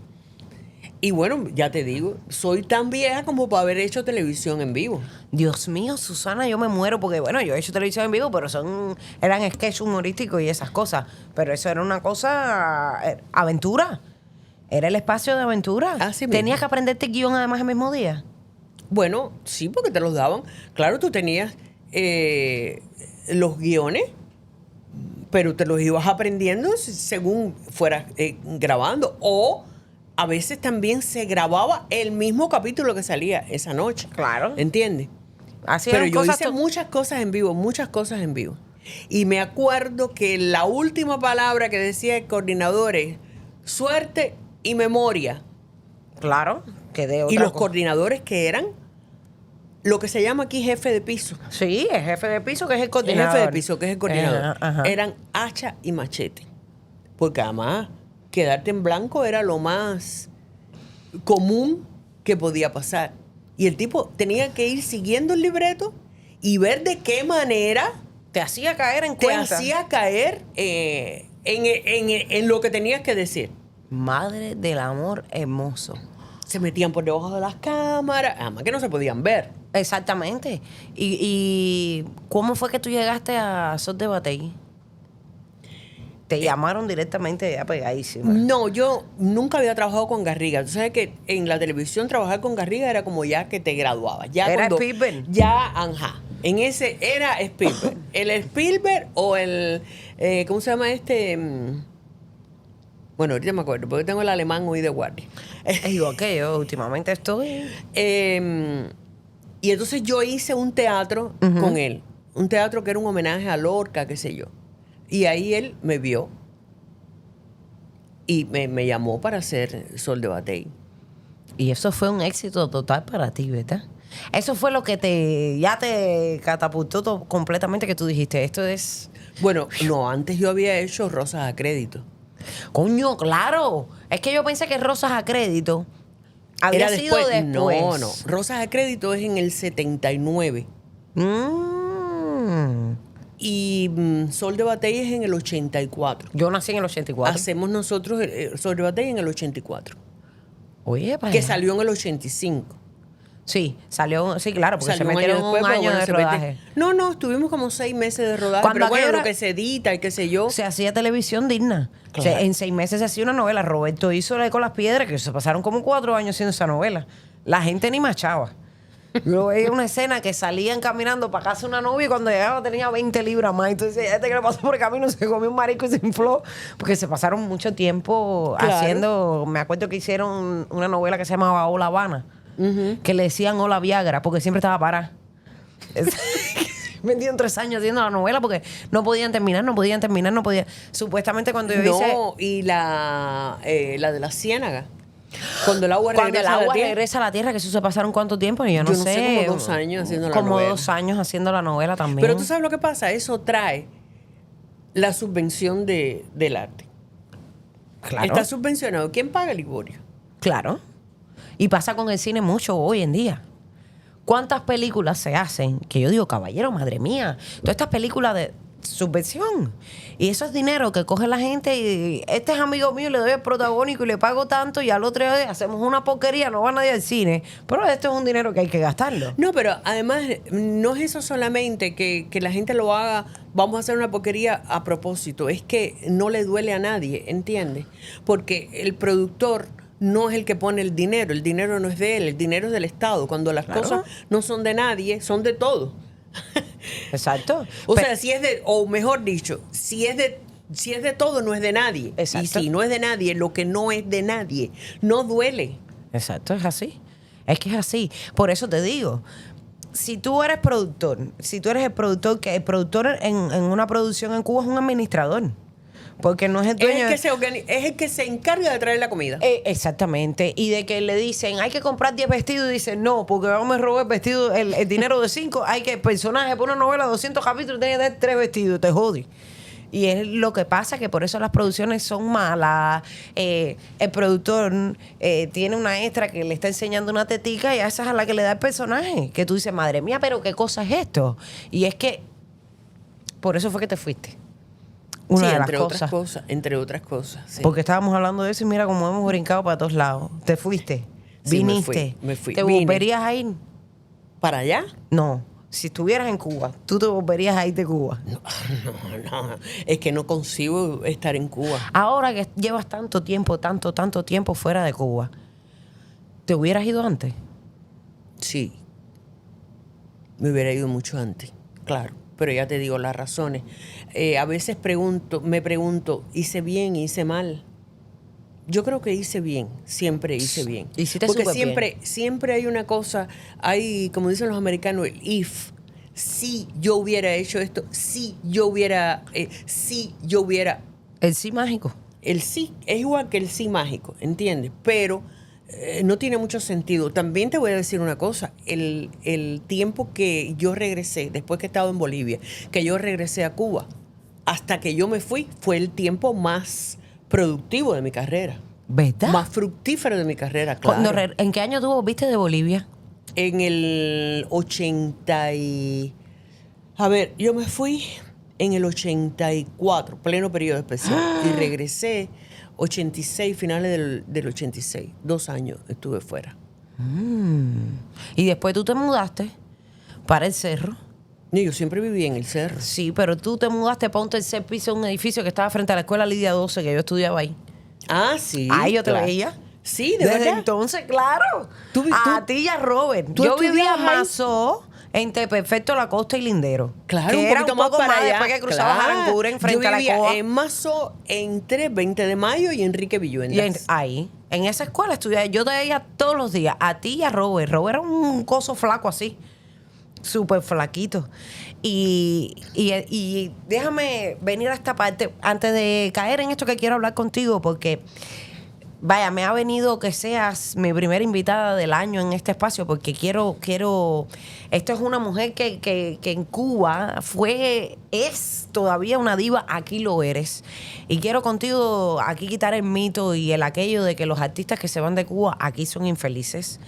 Y bueno, ya te digo, soy tan vieja como para haber hecho televisión en vivo. Dios mío, Susana, yo me muero porque, bueno, yo he hecho televisión en vivo, pero eran sketch humorísticos y esas cosas. Pero eso era una cosa, aventura. Era el espacio de aventura. Así mismo. ¿Tenías que aprenderte el guión además el mismo día? Bueno, sí, porque te los daban. Claro, tú tenías los guiones, pero te los ibas aprendiendo según fueras grabando. O a veces también se grababa el mismo capítulo que salía esa noche. Claro. ¿Entiendes? Así Pero eran yo cosas hice muchas cosas en vivo. Y me acuerdo que la última palabra que decía el coordinador es suerte y memoria. Claro, que de otra Y los cosa. coordinadores que eran lo que se llama aquí jefe de piso. Sí, el jefe de piso, que es el El coordinador. jefe de piso, que es el coordinador. Ajá. Eran hacha y machete. Porque además, quedarte en blanco era lo más común que podía pasar. Y el tipo tenía que ir siguiendo el libreto y ver de qué manera Te hacía caer en te cuenta. hacía caer en lo que tenías que decir. Madre del amor hermoso. Se metían por debajo de las cámaras, además que no se podían ver. Exactamente. ¿Y cómo fue que tú llegaste a Sol de Batey? Te llamaron directamente ya pegadísima. No, yo nunca había trabajado con Garriga. Tú sabes que en la televisión trabajar con Garriga era como ya que te graduabas. Ya Era cuando, Spielberg. Ya, ajá. En ese era Spielberg. El Spielberg o el... ¿cómo se llama este? Bueno, ahorita me acuerdo, porque tengo el alemán hoy de guardia. Es igual que yo, últimamente estoy. Y entonces yo hice un teatro con él. Un teatro que era un homenaje a Lorca, qué sé yo. Y ahí él me vio y me llamó para hacer Sol de Batey. Y eso fue un éxito total para ti, ¿verdad? Eso fue lo que ya te catapultó completamente, que tú dijiste, esto es... Bueno, no, antes yo había hecho Rosas a Crédito. Coño, claro. Es que yo pensé que Rosas a Crédito había Era sido después. No. Rosas a Crédito es en el 79. Y Sol de Batey es en el 84. Yo nací en el 84. Hacemos nosotros Sol de Batey en el 84. Oye, para Que allá. salió en el 85. Sí, salió, sí, claro, porque Salió se metieron después, un pero año bueno, de se mete- rodaje. No, estuvimos como 6 meses de rodaje. Cuando Pero bueno, aquello lo era- que se edita y qué sé yo. Se hacía televisión digna. Claro. O sea, en 6 meses se hacía una novela. Roberto hizo la de Con las Piedras, que se pasaron como 4 años haciendo esa novela. La gente ni machaba. Yo veía una escena que salían caminando para casa una novia y cuando llegaba tenía 20 libras más. Entonces, este que le pasó por el camino se comió un marico y se infló. Porque se pasaron mucho tiempo Claro. haciendo... Me acuerdo que hicieron una novela que se llamaba Hola Habana. Que le decían Hola Viagra porque siempre estaba parada. Vendieron 3 años haciendo la novela porque no podían terminar. Supuestamente cuando yo hice... No, y la de la Ciénaga. Cuando el agua Cuando el regresa a la agua tierra. regresa a la tierra, que eso se pasaron cuánto tiempo, yo no Yo no sé, sé. como 2 años haciendo la Como novela. 2 años haciendo la novela también. Pero tú sabes lo que pasa, eso trae la subvención del arte. Claro. Está subvencionado. ¿Quién paga el Liborio? Claro. Y pasa con el cine mucho hoy en día. ¿Cuántas películas se hacen? Que yo digo, caballero, madre mía, todas estas películas de subvención. Y eso es dinero que coge la gente y este es amigo mío, le doy el protagónico y le pago tanto y al otro día hacemos una porquería, no va nadie al cine. Pero esto es un dinero que hay que gastarlo. No, pero además no es eso solamente que la gente lo haga, vamos a hacer una porquería a propósito, es que no le duele a nadie, ¿entiendes? Porque el productor no es el que pone el dinero no es de él, el dinero es del Estado. Cuando las Claro. cosas no son de nadie, son de todos. Exacto. O Pero- sea, si es de, o mejor dicho, si es de todo, no es de nadie. Exacto. Y si no es de nadie, lo que no es de nadie, no duele. Exacto, es así. Es que es así. Por eso te digo, si tú eres productor, si tú eres el productor, que el productor en una producción en Cuba es un administrador. Porque no es el Es dueño. es el que se encarga de traer la comida. Exactamente. Y de que le dicen, hay que comprar 10 vestidos, y dicen, no, porque vamos a robar el vestido, el dinero de 5. Hay que, el personaje por una novela de 200 capítulos tiene que tener 3 vestidos, te jode. Y es lo que pasa, que por eso las producciones son malas. El productor tiene una extra que le está enseñando una tetica y a esa es a la que le da el personaje. Que tú dices, madre mía, pero ¿qué cosa es esto? Y es que por eso fue que te fuiste. Una Sí, de las entre cosas. otras cosas, entre otras cosas. Sí. Porque estábamos hablando de eso y mira cómo hemos brincado para todos lados. Te fuiste, Sí, viniste. me fui. ¿Te Vine. volverías a ir? ¿Para allá? No. Si estuvieras en Cuba, tú te volverías a ir de Cuba. No, es que no consigo estar en Cuba. Ahora que llevas tanto tiempo fuera de Cuba, ¿te hubieras ido antes? Sí. Me hubiera ido mucho antes, claro. Pero ya te digo las razones. A veces me pregunto, ¿hice bien, hice mal? Yo creo que hice bien, siempre hice bien. Hiciste Porque súper siempre hay una cosa, hay, como dicen los americanos, el if. Si yo hubiera hecho esto, si yo hubiera. El sí mágico. El sí es igual que el sí mágico, ¿entiendes? Pero no tiene mucho sentido. También te voy a decir una cosa, el tiempo que yo regresé, después que he estado en Bolivia, que yo regresé a Cuba, hasta que yo me fui, fue el tiempo más productivo de mi carrera. ¿Verdad? Más fructífero de mi carrera, claro. ¿En qué año tú volviste de Bolivia? En el 80 y... A ver, yo me fui en el 84, pleno periodo especial, y regresé 86, finales del 86. 2 años estuve fuera. Y después tú te mudaste para el cerro. No, yo siempre viví en el cerro. Sí, pero tú te mudaste para un tercer piso de un edificio que estaba frente a la escuela Lidia 12, que yo estudiaba ahí. Ah, sí. Ahí yo te claro. veía. Sí, de Desde verdad. entonces, claro. A ti y a Robert. ¿Tú Yo vivía estudiabas en ahí? Mazó, entre Perfecto La Costa y Lindero. Claro, que un era poquito más poco para allá. después que cruzabas Claro. Aranguren frente Yo a la vivía Coa. en Mazo entre 20 de mayo y Enrique Y Villuendas. ahí, en esa escuela estudiaba. Yo te veía todos los días, a ti y a Robert. Robert era un coso flaco así, súper flaquito. Y déjame venir a esta parte antes de caer en esto que quiero hablar contigo, porque vaya, me ha venido que seas mi primera invitada del año en este espacio, porque quiero, esto es una mujer que en Cuba es todavía una diva, aquí lo eres. Y quiero contigo aquí quitar el mito y el aquello de que los artistas que se van de Cuba aquí son infelices.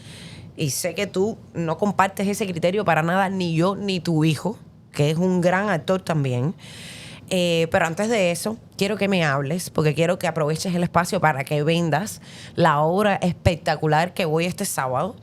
Y sé que tú no compartes ese criterio para nada, ni yo ni tu hijo, que es un gran actor también. Pero antes de eso, quiero que me hables, porque quiero que aproveches el espacio para que vendas la obra espectacular que voy este sábado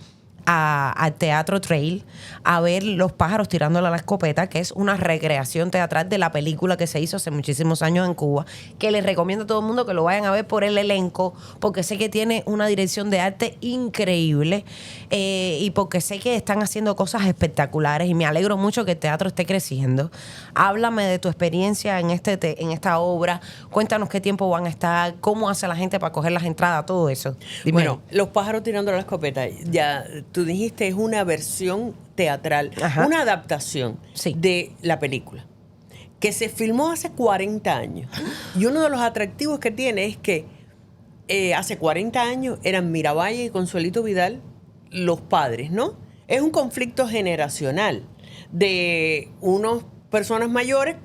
al Teatro Trail a ver Los pájaros tirándole a la escopeta, que es una recreación teatral de la película que se hizo hace muchísimos años en Cuba, que les recomiendo a todo el mundo que lo vayan a ver por el elenco, porque sé que tiene una dirección de arte increíble y porque sé que están haciendo cosas espectaculares y me alegro mucho que el teatro esté creciendo. Háblame de tu experiencia en esta obra, cuéntanos qué tiempo van a estar, cómo hace la gente para coger las entradas, todo eso. Dime. Bueno, Los pájaros tirando la escopeta, ya tú dijiste, es una versión teatral, Ajá. una adaptación Sí. de la película, que se filmó hace 40 años. Y uno de los atractivos que tiene es que hace 40 años eran Miravalle y Consuelito Vidal los padres, ¿no? Es un conflicto generacional de unas personas mayores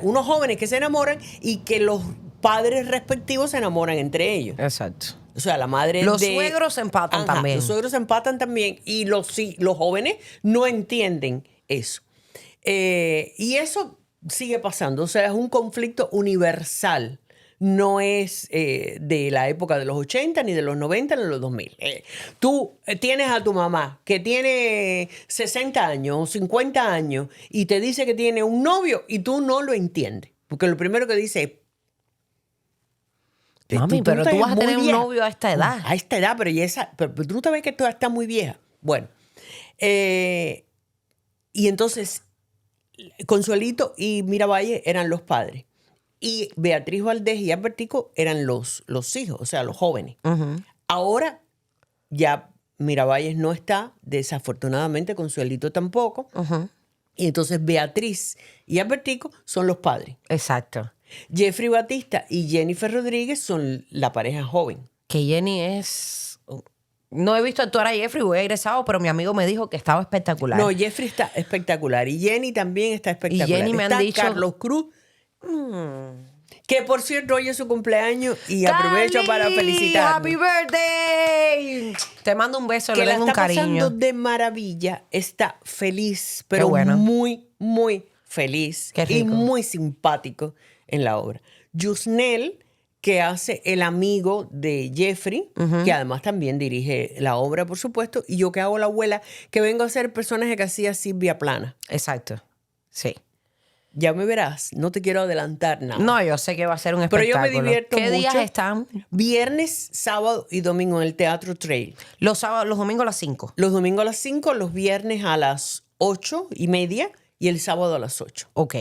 unos jóvenes que se enamoran y que los padres respectivos se enamoran entre ellos. Exacto. O sea, la madre Los suegros empatan también. Los suegros empatan también y los jóvenes no entienden eso. Y eso sigue pasando. O sea, es un conflicto universal. No es de la época de los 80, ni de los 90, ni de los 2000. Tú tienes a tu mamá que tiene 60 años o 50 años y te dice que tiene un novio y tú no lo entiendes. Porque lo primero que dice es... Mami, pero tú vas a tener un novio a esta edad. A esta edad, pero tú no te ves que tú estás muy vieja. Bueno. Y entonces, Consuelito y Miravalle eran los padres. Y Beatriz Valdés y Albertico eran los hijos, o sea, los jóvenes. Uh-huh. Ahora ya Miravalles no está, desafortunadamente Consuelito tampoco. Uh-huh. Y entonces Beatriz y Albertico son los padres. Exacto. Jeffrey Batista y Jennifer Rodríguez son la pareja joven. Que Jenny es... No he visto actuar a Jeffrey, voy a ir ese sábado, pero mi amigo me dijo que estaba espectacular. No, Jeffrey está espectacular y Jenny también está espectacular. Y Jenny me está han dicho... Carlos Cruz, que por cierto hoy es su cumpleaños y aprovecho para felicitarlo. ¡Happy birthday! Te mando un beso, le tengo un cariño. Que la está pasando de maravilla, está feliz, pero bueno. muy, muy feliz. Qué rico. Y muy simpático en la obra. Yusnel, que hace el amigo de Jeffrey, que además también dirige la obra, por supuesto, y yo que hago la abuela, que vengo a hacer el personaje que hacía Silvia Plana. Exacto, sí. Ya me verás, no te quiero adelantar nada. No, yo sé que va a ser un Pero espectáculo. yo me divierto ¿Qué mucho. días están? Viernes, sábado y domingo en el Teatro Trail. Los sábados, los domingos a las 5. Los domingos a las 5, los viernes a las 8:30 y el sábado a las 8. Ok.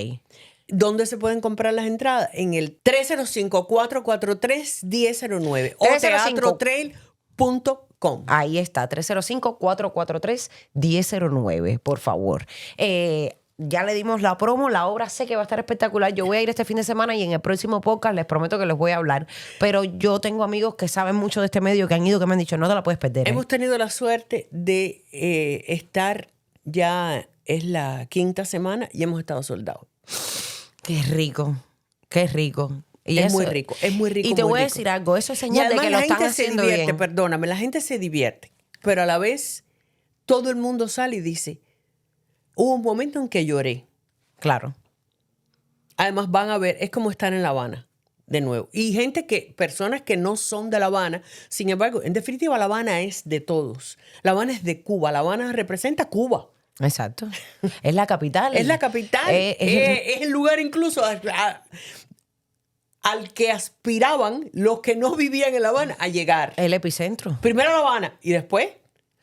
¿Dónde se pueden comprar las entradas? En el 305-443-1009 o teatrotrail.com. Ahí está, 305-443-1009, por favor. Ya le dimos la promo, la obra sé que va a estar espectacular. Yo voy a ir este fin de semana y en el próximo podcast les prometo que les voy a hablar. Pero yo tengo amigos que saben mucho de este medio, que han ido, que me han dicho, no te la puedes perder. Hemos tenido la suerte de estar, ya es la 5ª semana y hemos estado soldados. Qué rico, qué rico. Y es eso, muy rico, es muy rico. Y te muy voy a rico. decir algo, eso es señal de que lo están haciendo bien. Perdóname, la gente se divierte, pero a la vez todo el mundo sale y dice, hubo un momento en que lloré. Claro. Además van a ver, es como estar en La Habana de nuevo. Y personas que no son de La Habana, sin embargo, en definitiva La Habana es de todos. La Habana es de Cuba, La Habana representa Cuba. Exacto. Es la capital. Es la capital. Es el lugar incluso al que aspiraban los que no vivían en La Habana a llegar. El epicentro. Primero a La Habana y después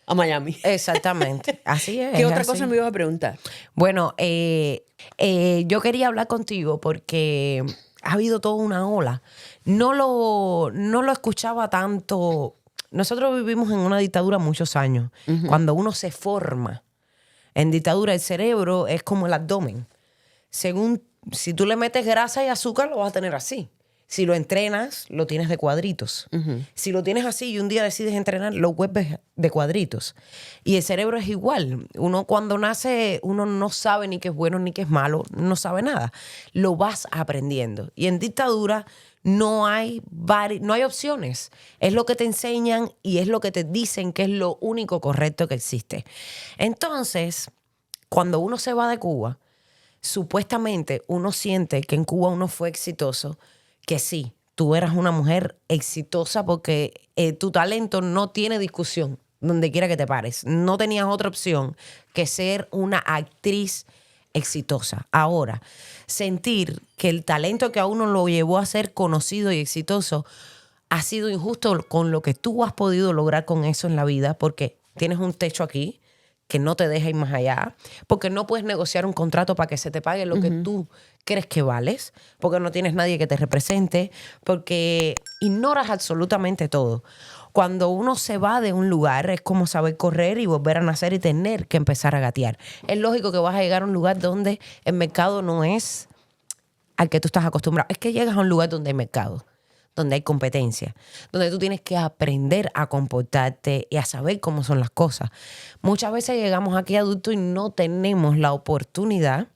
a Miami. Exactamente. Así es. ¿Qué otra así. cosa me ibas a preguntar? Bueno, yo quería hablar contigo porque ha habido toda una ola. No lo escuchaba tanto. Nosotros vivimos en una dictadura muchos años. Uh-huh. Cuando uno se forma en dictadura, el cerebro es como el abdomen. Si tú le metes grasa y azúcar, lo vas a tener así. Si lo entrenas, lo tienes de cuadritos. Uh-huh. Si lo tienes así y un día decides entrenar, lo vuelves de cuadritos. Y el cerebro es igual. Uno cuando nace, uno no sabe ni qué es bueno ni qué es malo, no sabe nada. Lo vas aprendiendo. Y en dictadura no hay opciones. Es lo que te enseñan y es lo que te dicen que es lo único correcto que existe. Entonces, cuando uno se va de Cuba, supuestamente uno siente que en Cuba uno fue exitoso, que sí, tú eras una mujer exitosa porque tu talento no tiene discusión donde quiera que te pares. No tenías otra opción que ser una actriz exitosa. Ahora, sentir que el talento que a uno lo llevó a ser conocido y exitoso ha sido injusto con lo que tú has podido lograr con eso en la vida, porque tienes un techo aquí que no te deja ir más allá, porque no puedes negociar un contrato para que se te pague lo que tú crees que vales, porque no tienes nadie que te represente, porque ignoras absolutamente todo. Cuando uno se va de un lugar es como saber correr y volver a nacer y tener que empezar a gatear. Es lógico que vas a llegar a un lugar donde el mercado no es al que tú estás acostumbrado. Es que llegas a un lugar donde hay mercado, donde hay competencia, donde tú tienes que aprender a comportarte y a saber cómo son las cosas. Muchas veces llegamos aquí adultos y no tenemos la oportunidad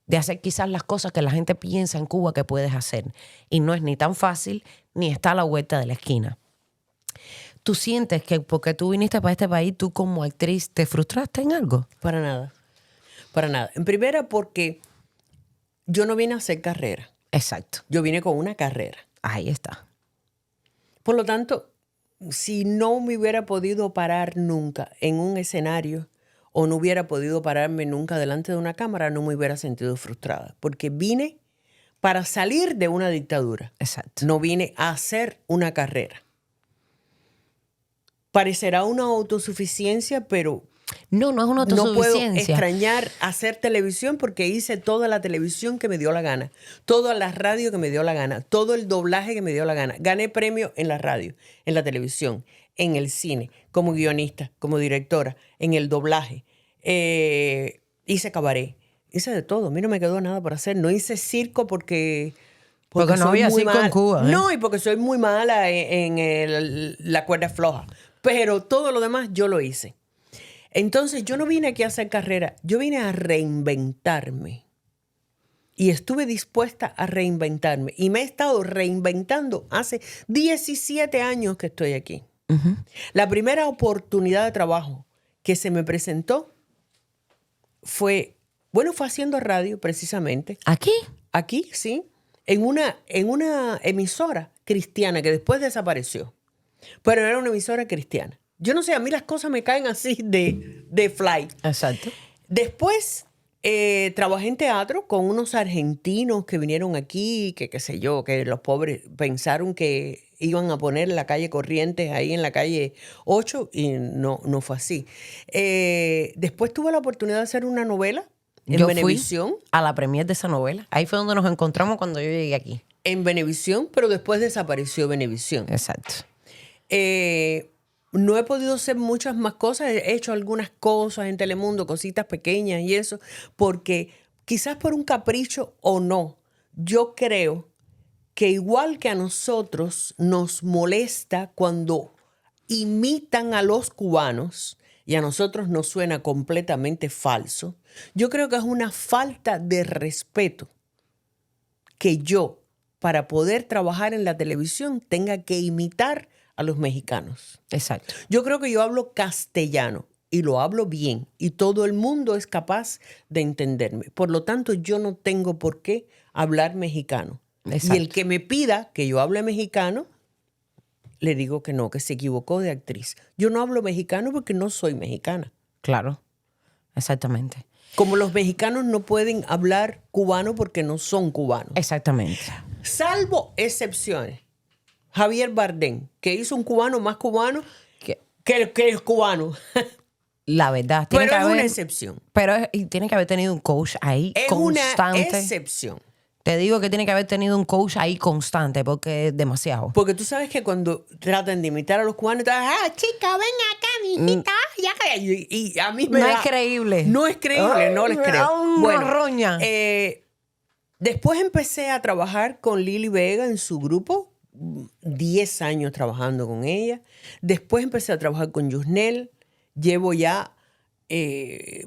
de hacer quizás las cosas que la gente piensa en Cuba que puedes hacer. Y no es ni tan fácil, ni está a la vuelta de la esquina. ¿Tú sientes que porque tú viniste para este país, tú como actriz te frustraste en algo? Para nada. Para nada. En primera, porque yo no vine a hacer carrera. Exacto. Yo vine con una carrera. Ahí está. Por lo tanto, si no me hubiera podido parar nunca en un escenario o no hubiera podido pararme nunca delante de una cámara, no me hubiera sentido frustrada. Porque vine para salir de una dictadura. Exacto. No vine a hacer una carrera. Parecerá una autosuficiencia, pero No, no es una no puedo autosuficiencia. extrañar hacer televisión porque hice toda la televisión que me dio la gana, toda la radio que me dio la gana, todo el doblaje que me dio la gana. Gané premios en la radio, en la televisión, en el cine, como guionista, como directora, en el doblaje. Hice cabaret, hice de todo. A mí no me quedó nada por hacer. No hice circo porque Porque no soy había muy circo en Cuba, ¿eh? No, y porque soy muy mala la cuerda floja. Pero todo lo demás yo lo hice. Entonces yo no vine aquí a hacer carrera, yo vine a reinventarme. Y estuve dispuesta a reinventarme. Y me he estado reinventando hace 17 años que estoy aquí. Uh-huh. La primera oportunidad de trabajo que se me presentó fue haciendo radio precisamente. ¿Aquí? Aquí, sí, en una emisora cristiana que después desapareció. Pero era una emisora cristiana. Yo no sé, a mí las cosas me caen así de fly. Exacto. Después trabajé en teatro con unos argentinos que vinieron aquí, que qué sé yo, que los pobres pensaron que iban a poner la calle Corrientes ahí en la calle 8 y no fue así. Después tuve la oportunidad de hacer una novela en Venevisión. Fui a la premier de esa novela. Ahí fue donde nos encontramos cuando yo llegué aquí. En Venevisión, pero después desapareció Venevisión. Exacto. No he podido hacer muchas más cosas. He hecho algunas cosas en Telemundo, cositas pequeñas y eso, porque quizás por un capricho o no, yo creo que igual que a nosotros nos molesta cuando imitan a los cubanos y a nosotros nos suena completamente falso, yo creo que es una falta de respeto que yo, para poder trabajar en la televisión, tenga que imitar a los mexicanos. Exacto. Yo creo que yo hablo castellano y lo hablo bien y todo el mundo es capaz de entenderme. Por lo tanto, yo no tengo por qué hablar mexicano. Exacto. Y el que me pida que yo hable mexicano, le digo que no, que se equivocó de actriz. Yo no hablo mexicano porque no soy mexicana. Claro. Exactamente. Como los mexicanos no pueden hablar cubano porque no son cubanos. Exactamente. Salvo excepciones. Javier Bardem, que hizo un cubano más cubano que el cubano. La verdad. Tiene Pero que es haber, una excepción. y tiene que haber tenido un coach ahí Es constante. una excepción. Te digo que tiene que haber tenido un coach ahí constante porque es demasiado. Porque tú sabes que cuando tratan de imitar a los cubanos, chica, ven acá, mijita. Y a mí me No da... es creíble. No es creíble, no les Me da creo. una roña. Después empecé a trabajar con Lili Vega en su grupo. 10 años trabajando con ella. Después empecé a trabajar con Yusnel. Llevo ya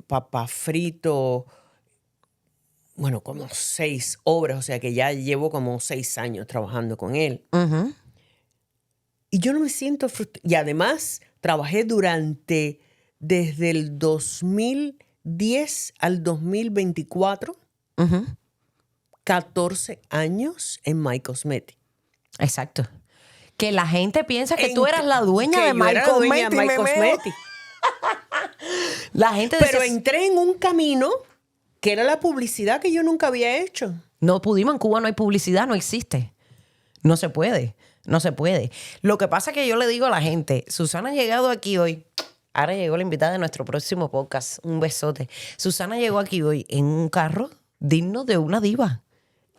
Papá Frito, como 6 obras, o sea que ya llevo como 6 años trabajando con él. Uh-huh. Y yo no me siento frustrada. Y además trabajé desde el 2010 al 2024, Uh-huh. 14 años en My Cosmetics. Exacto. Que la gente piensa que tú eras la dueña que de yo My era la dueña de My Cosmetics. Cosmetics. La gente Pero decía, entré en un camino que era la publicidad que yo nunca había hecho. no pudimos, en Cuba no hay publicidad, no existe. No se puede, no se puede. Lo que pasa es que yo le digo a la gente, Susana ha llegado aquí hoy. Ahora llegó la invitada de nuestro próximo podcast. Un besote. Susana llegó aquí hoy en un carro digno de una diva.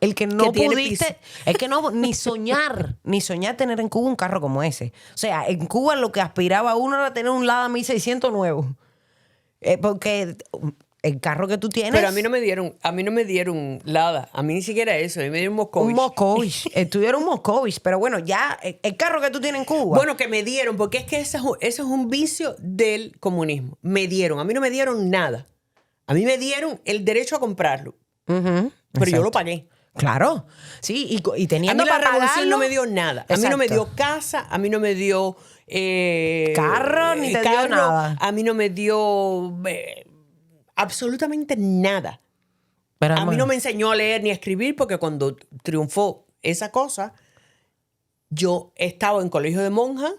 El que no pudiste, es que no, ni soñar tener en Cuba un carro como ese. O sea, en Cuba lo que aspiraba uno era tener un Lada 1600 nuevo. Porque el carro que tú tienes... Pero a mí no me dieron nada. A mí ni siquiera eso. A mí me dieron un Moscovich. Un Moscovich. El tuyo era un Moscovich. Pero bueno, ya el carro que tú tienes en Cuba... Bueno, que me dieron, porque es que eso es un vicio del comunismo. Me dieron. A mí no me dieron nada. A mí me dieron el derecho a comprarlo. Pero yo lo pagué. Claro. Sí, y A teniendo mí la para revolución pagarlo... no me dio nada. A mí no me dio casa, a mí no me dio... carro, ni te dio nada. A mí no me dio absolutamente nada. Pero, A mí no me enseñó a leer ni a escribir porque cuando triunfó esa cosa, yo estaba en colegio de monja,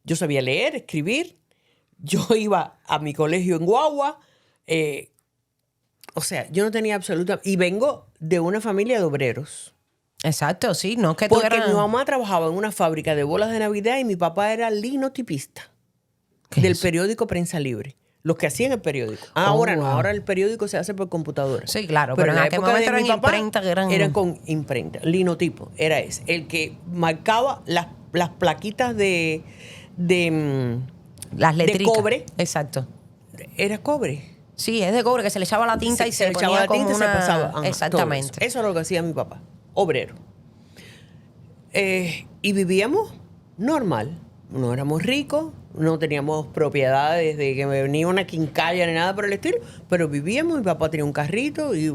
yo sabía leer, escribir, yo iba a mi colegio en Guagua, o sea, yo no tenía absoluta... Y vengo de una familia de obreros. Exacto, sí, no que tú Porque eras... mi mamá trabajaba en una fábrica de bolas de Navidad y mi papá era linotipista del periódico Prensa Libre. Los que hacían el periódico. Ahora no, wow. ahora el periódico se hace por computadora. Sí, claro, pero en la aquel época momento de eran mi papá imprenta que eran... Eran con imprenta, linotipo, era ese. El que marcaba las plaquitas de Las letritas. cobre. Exacto. Era cobre. Sí, es de cobre, que se le echaba la tinta y se le echaba ponía la tinta como y se una... pasaba. Ajá, Exactamente. todo eso es lo que hacía mi papá, obrero. Y vivíamos normal. No éramos ricos, no teníamos propiedades de que me venía una quincalla ni nada por el estilo, pero vivíamos, mi papá tenía un carrito y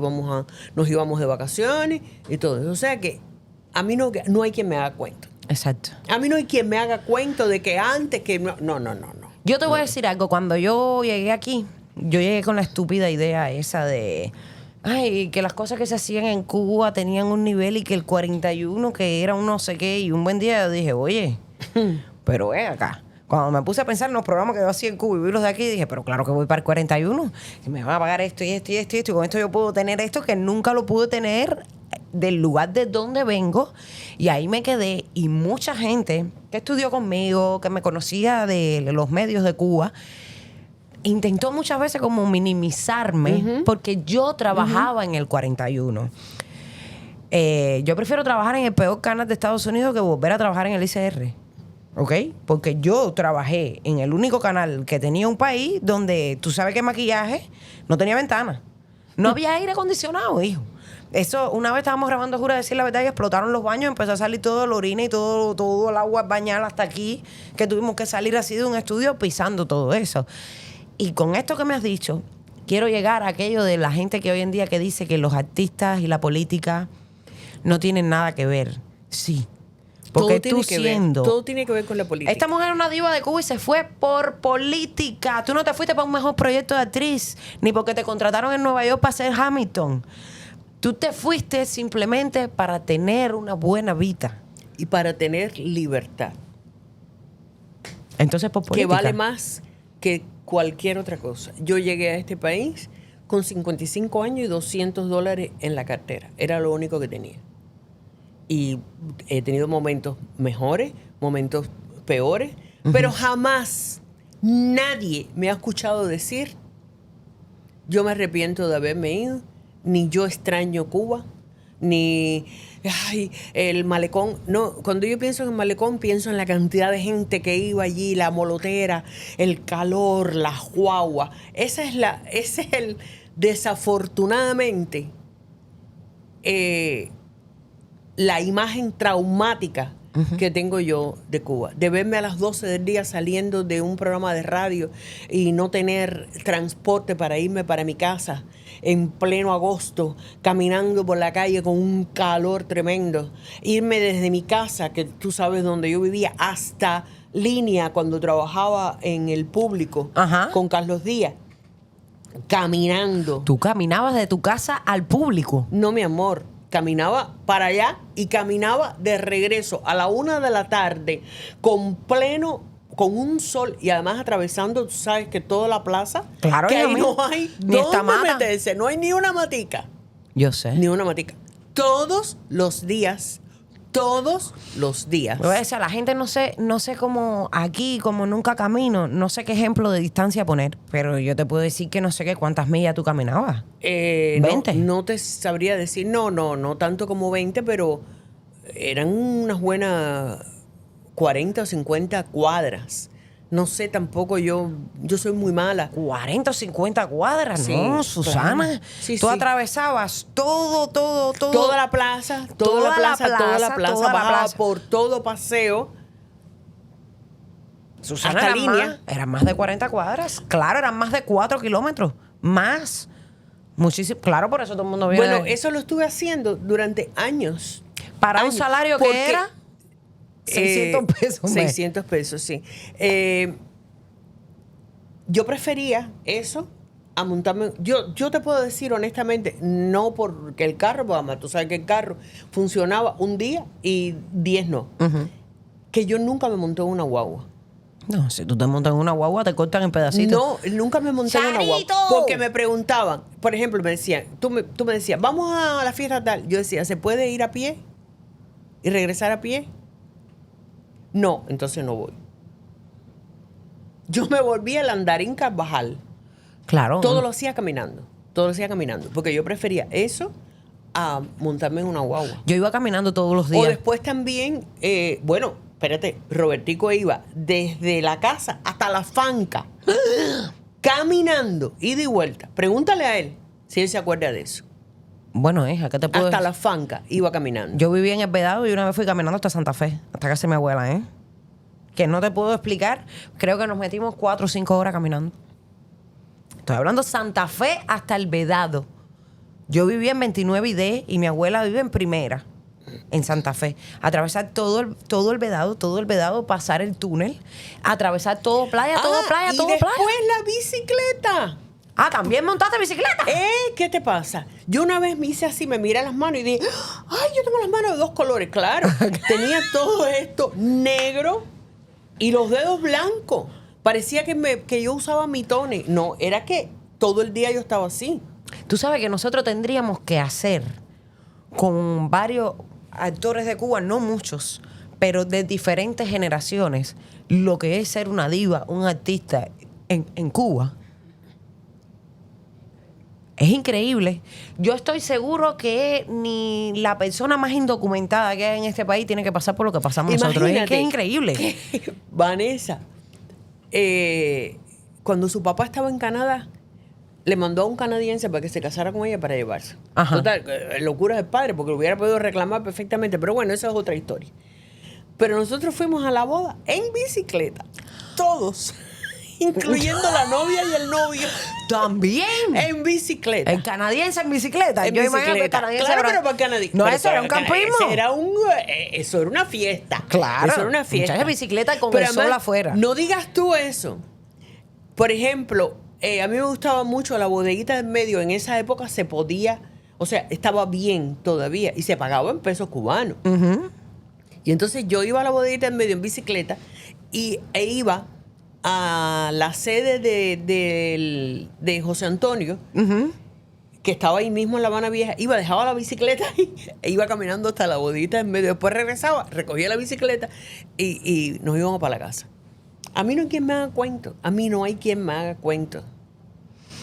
nos íbamos de vacaciones y todo eso. O sea que a mí no hay quien me haga cuento. Exacto. A mí no hay quien me haga cuento de que antes que... No. Yo te voy a decir algo. Cuando yo llegué aquí, yo llegué con la estúpida idea esa de... Ay, que las cosas que se hacían en Cuba tenían un nivel y que el 41 que era un no sé qué. Y un buen día yo dije, oye, pero ven acá. Cuando me puse a pensar en los programas que yo hacía en Cuba y vi los de aquí, dije, pero claro que voy para el 41. Y me van a pagar esto y esto y esto y esto. Y con esto yo puedo tener esto que nunca lo pude tener del lugar de donde vengo. Y ahí me quedé. Y mucha gente que estudió conmigo, que me conocía de los medios de Cuba, intentó muchas veces como minimizarme porque yo trabajaba en el 41. Yo prefiero trabajar en el peor canal de Estados Unidos que volver a trabajar en el ICR. ¿Ok? Porque yo trabajé en el único canal que tenía un país donde tú sabes que maquillaje no tenía ventana. No había aire acondicionado, hijo. Eso, una vez estábamos grabando Jura Decir la Verdad y explotaron los baños, empezó a salir todo el orina y todo el agua bañada hasta aquí, que tuvimos que salir así de un estudio pisando todo eso. Y con esto que me has dicho, quiero llegar a aquello de la gente que hoy en día que dice que los artistas y la política no tienen nada que ver. Sí. Porque tú siendo... Todo tiene que ver con la política. Esta mujer es una diva de Cuba y se fue por política. Tú no te fuiste para un mejor proyecto de actriz, ni porque te contrataron en Nueva York para hacer Hamilton. Tú te fuiste simplemente para tener una buena vida. Y para tener libertad. Entonces, por política. Que vale más que cualquier otra cosa. Yo llegué a este país con 55 años y $200 en la cartera. Era lo único que tenía. Y he tenido momentos mejores, momentos peores, pero jamás nadie me ha escuchado decir yo me arrepiento de haberme ido, ni yo extraño Cuba, ni ay, el malecón. No, cuando yo pienso en el malecón, pienso en la cantidad de gente que iba allí, la molotera, el calor, las guaguas. Ese es el, desafortunadamente, la imagen traumática que tengo yo de Cuba. De verme a las 12 del día saliendo de un programa de radio y no tener transporte para irme para mi casa en pleno agosto, caminando por la calle con un calor tremendo. Irme desde mi casa, que tú sabes donde yo vivía, hasta Línea, cuando trabajaba en el público con Carlos Díaz. Caminando. ¿Tú caminabas de tu casa al público? No, mi amor. Caminaba para allá y caminaba de regreso a la 1 de la tarde con un sol y además atravesando, tú sabes que toda la plaza, claro, que ahí no hay ni dónde meterse, no hay ni una matica. Yo sé. Ni una matica. Todos los días. Voy a decir, la gente no sé cómo aquí, como nunca camino, no sé qué ejemplo de distancia poner, pero yo te puedo decir que no sé qué cuántas millas tú caminabas. 20. No te sabría decir, no tanto como 20, pero eran unas buenas 40 o 50 cuadras No sé tampoco, yo soy muy mala. 40 o 50 cuadras, Sí, no, Susana. claro. Sí, Tú sí. atravesabas todo. Toda la plaza, bajaba por todo paseo. Susana, hasta eran línea. eran más de 40 cuadras. Claro, eran más de 4 kilómetros. Más. Muchísimo. Claro, por eso todo el mundo viene. Bueno, eso lo estuve haciendo durante años. Para un Años. salario Porque, que era 600 pesos. mes. 600 pesos, sí. Yo prefería eso a montarme. Yo te puedo decir honestamente, no porque el carro, pues, mamá, tú sabes que el carro funcionaba un día y 10 no. Que yo nunca me monté en una guagua. No, si tú te montas en una guagua, te cortan en pedacitos. No, nunca me monté en una ¡Charito! guagua. Porque me preguntaban, por ejemplo, me decían, tú me decías, vamos a la fiesta tal. Yo decía, ¿se puede ir a pie y regresar a pie? No, entonces no voy. Yo me volví al Andarín Carvajal. Claro. Todo lo hacía caminando. Porque yo prefería eso a montarme en una guagua. Yo iba caminando todos los O días. después también, bueno, espérate, Robertico iba desde la casa hasta la fanca, caminando, ida y vuelta. Pregúntale a él si él se acuerda de eso. Bueno, hija, ¿qué te puedo Hasta decir? la fanca iba caminando. Yo vivía en El Vedado y una vez fui caminando hasta Santa Fe, hasta casa de mi abuela, ¿eh? Que no te puedo explicar. Creo que nos metimos 4 o 5 horas caminando. Estoy hablando Santa Fe hasta El Vedado. Yo vivía en 29 y D y mi abuela vive en Primera, en Santa Fe. Atravesar todo el Vedado, pasar el túnel, atravesar todo playa, todo playa, y todo después playa. la bicicleta. Ah, ¿también montaste bicicleta? ¿Qué te pasa? Yo una vez me hice así, me miré las manos y dije, ay, yo tengo las manos de 2 colores. Claro, tenía todo esto negro y los dedos blancos. Parecía que yo usaba mitones. No, era que todo el día yo estaba así. Tú sabes que nosotros tendríamos que hacer con varios actores de Cuba, no muchos, pero de diferentes generaciones, lo que es ser una diva, un artista en Cuba. Es increíble. Yo estoy seguro que ni la persona más indocumentada que hay en este país tiene que pasar por lo que pasamos nosotros. Es que es increíble. Que Vanessa, cuando su papá estaba en Canadá, le mandó a un canadiense para que se casara con ella para llevarse. Ajá. Total, locura del padre, porque lo hubiera podido reclamar perfectamente. Pero bueno, esa es otra historia. Pero nosotros fuimos a la boda en bicicleta. Todos. Incluyendo la novia y el novio. También. En bicicleta. El canadiense en bicicleta. En Yo imagino que el bicicleta. canadiense Claro, habrá- pero para el canadiense. No, pero eso era para un el canadiense campismo. eso era una fiesta. Claro. Eso era una fiesta. Muchachas, bicicleta con Pero el sol además, afuera. No digas tú eso. Por ejemplo, a mí me gustaba mucho la bodeguita del medio. En esa época se podía, o sea, estaba bien todavía y se pagaba en pesos cubanos. Y entonces yo iba a la bodeguita del medio en bicicleta e iba a la sede de José Antonio, que estaba ahí mismo en La Habana Vieja. Dejaba la bicicleta e iba caminando hasta la bodeguita del medio. Después regresaba, recogía la bicicleta y nos íbamos para la casa. A mí no hay quien me haga cuento. A mí no hay quien me haga cuento.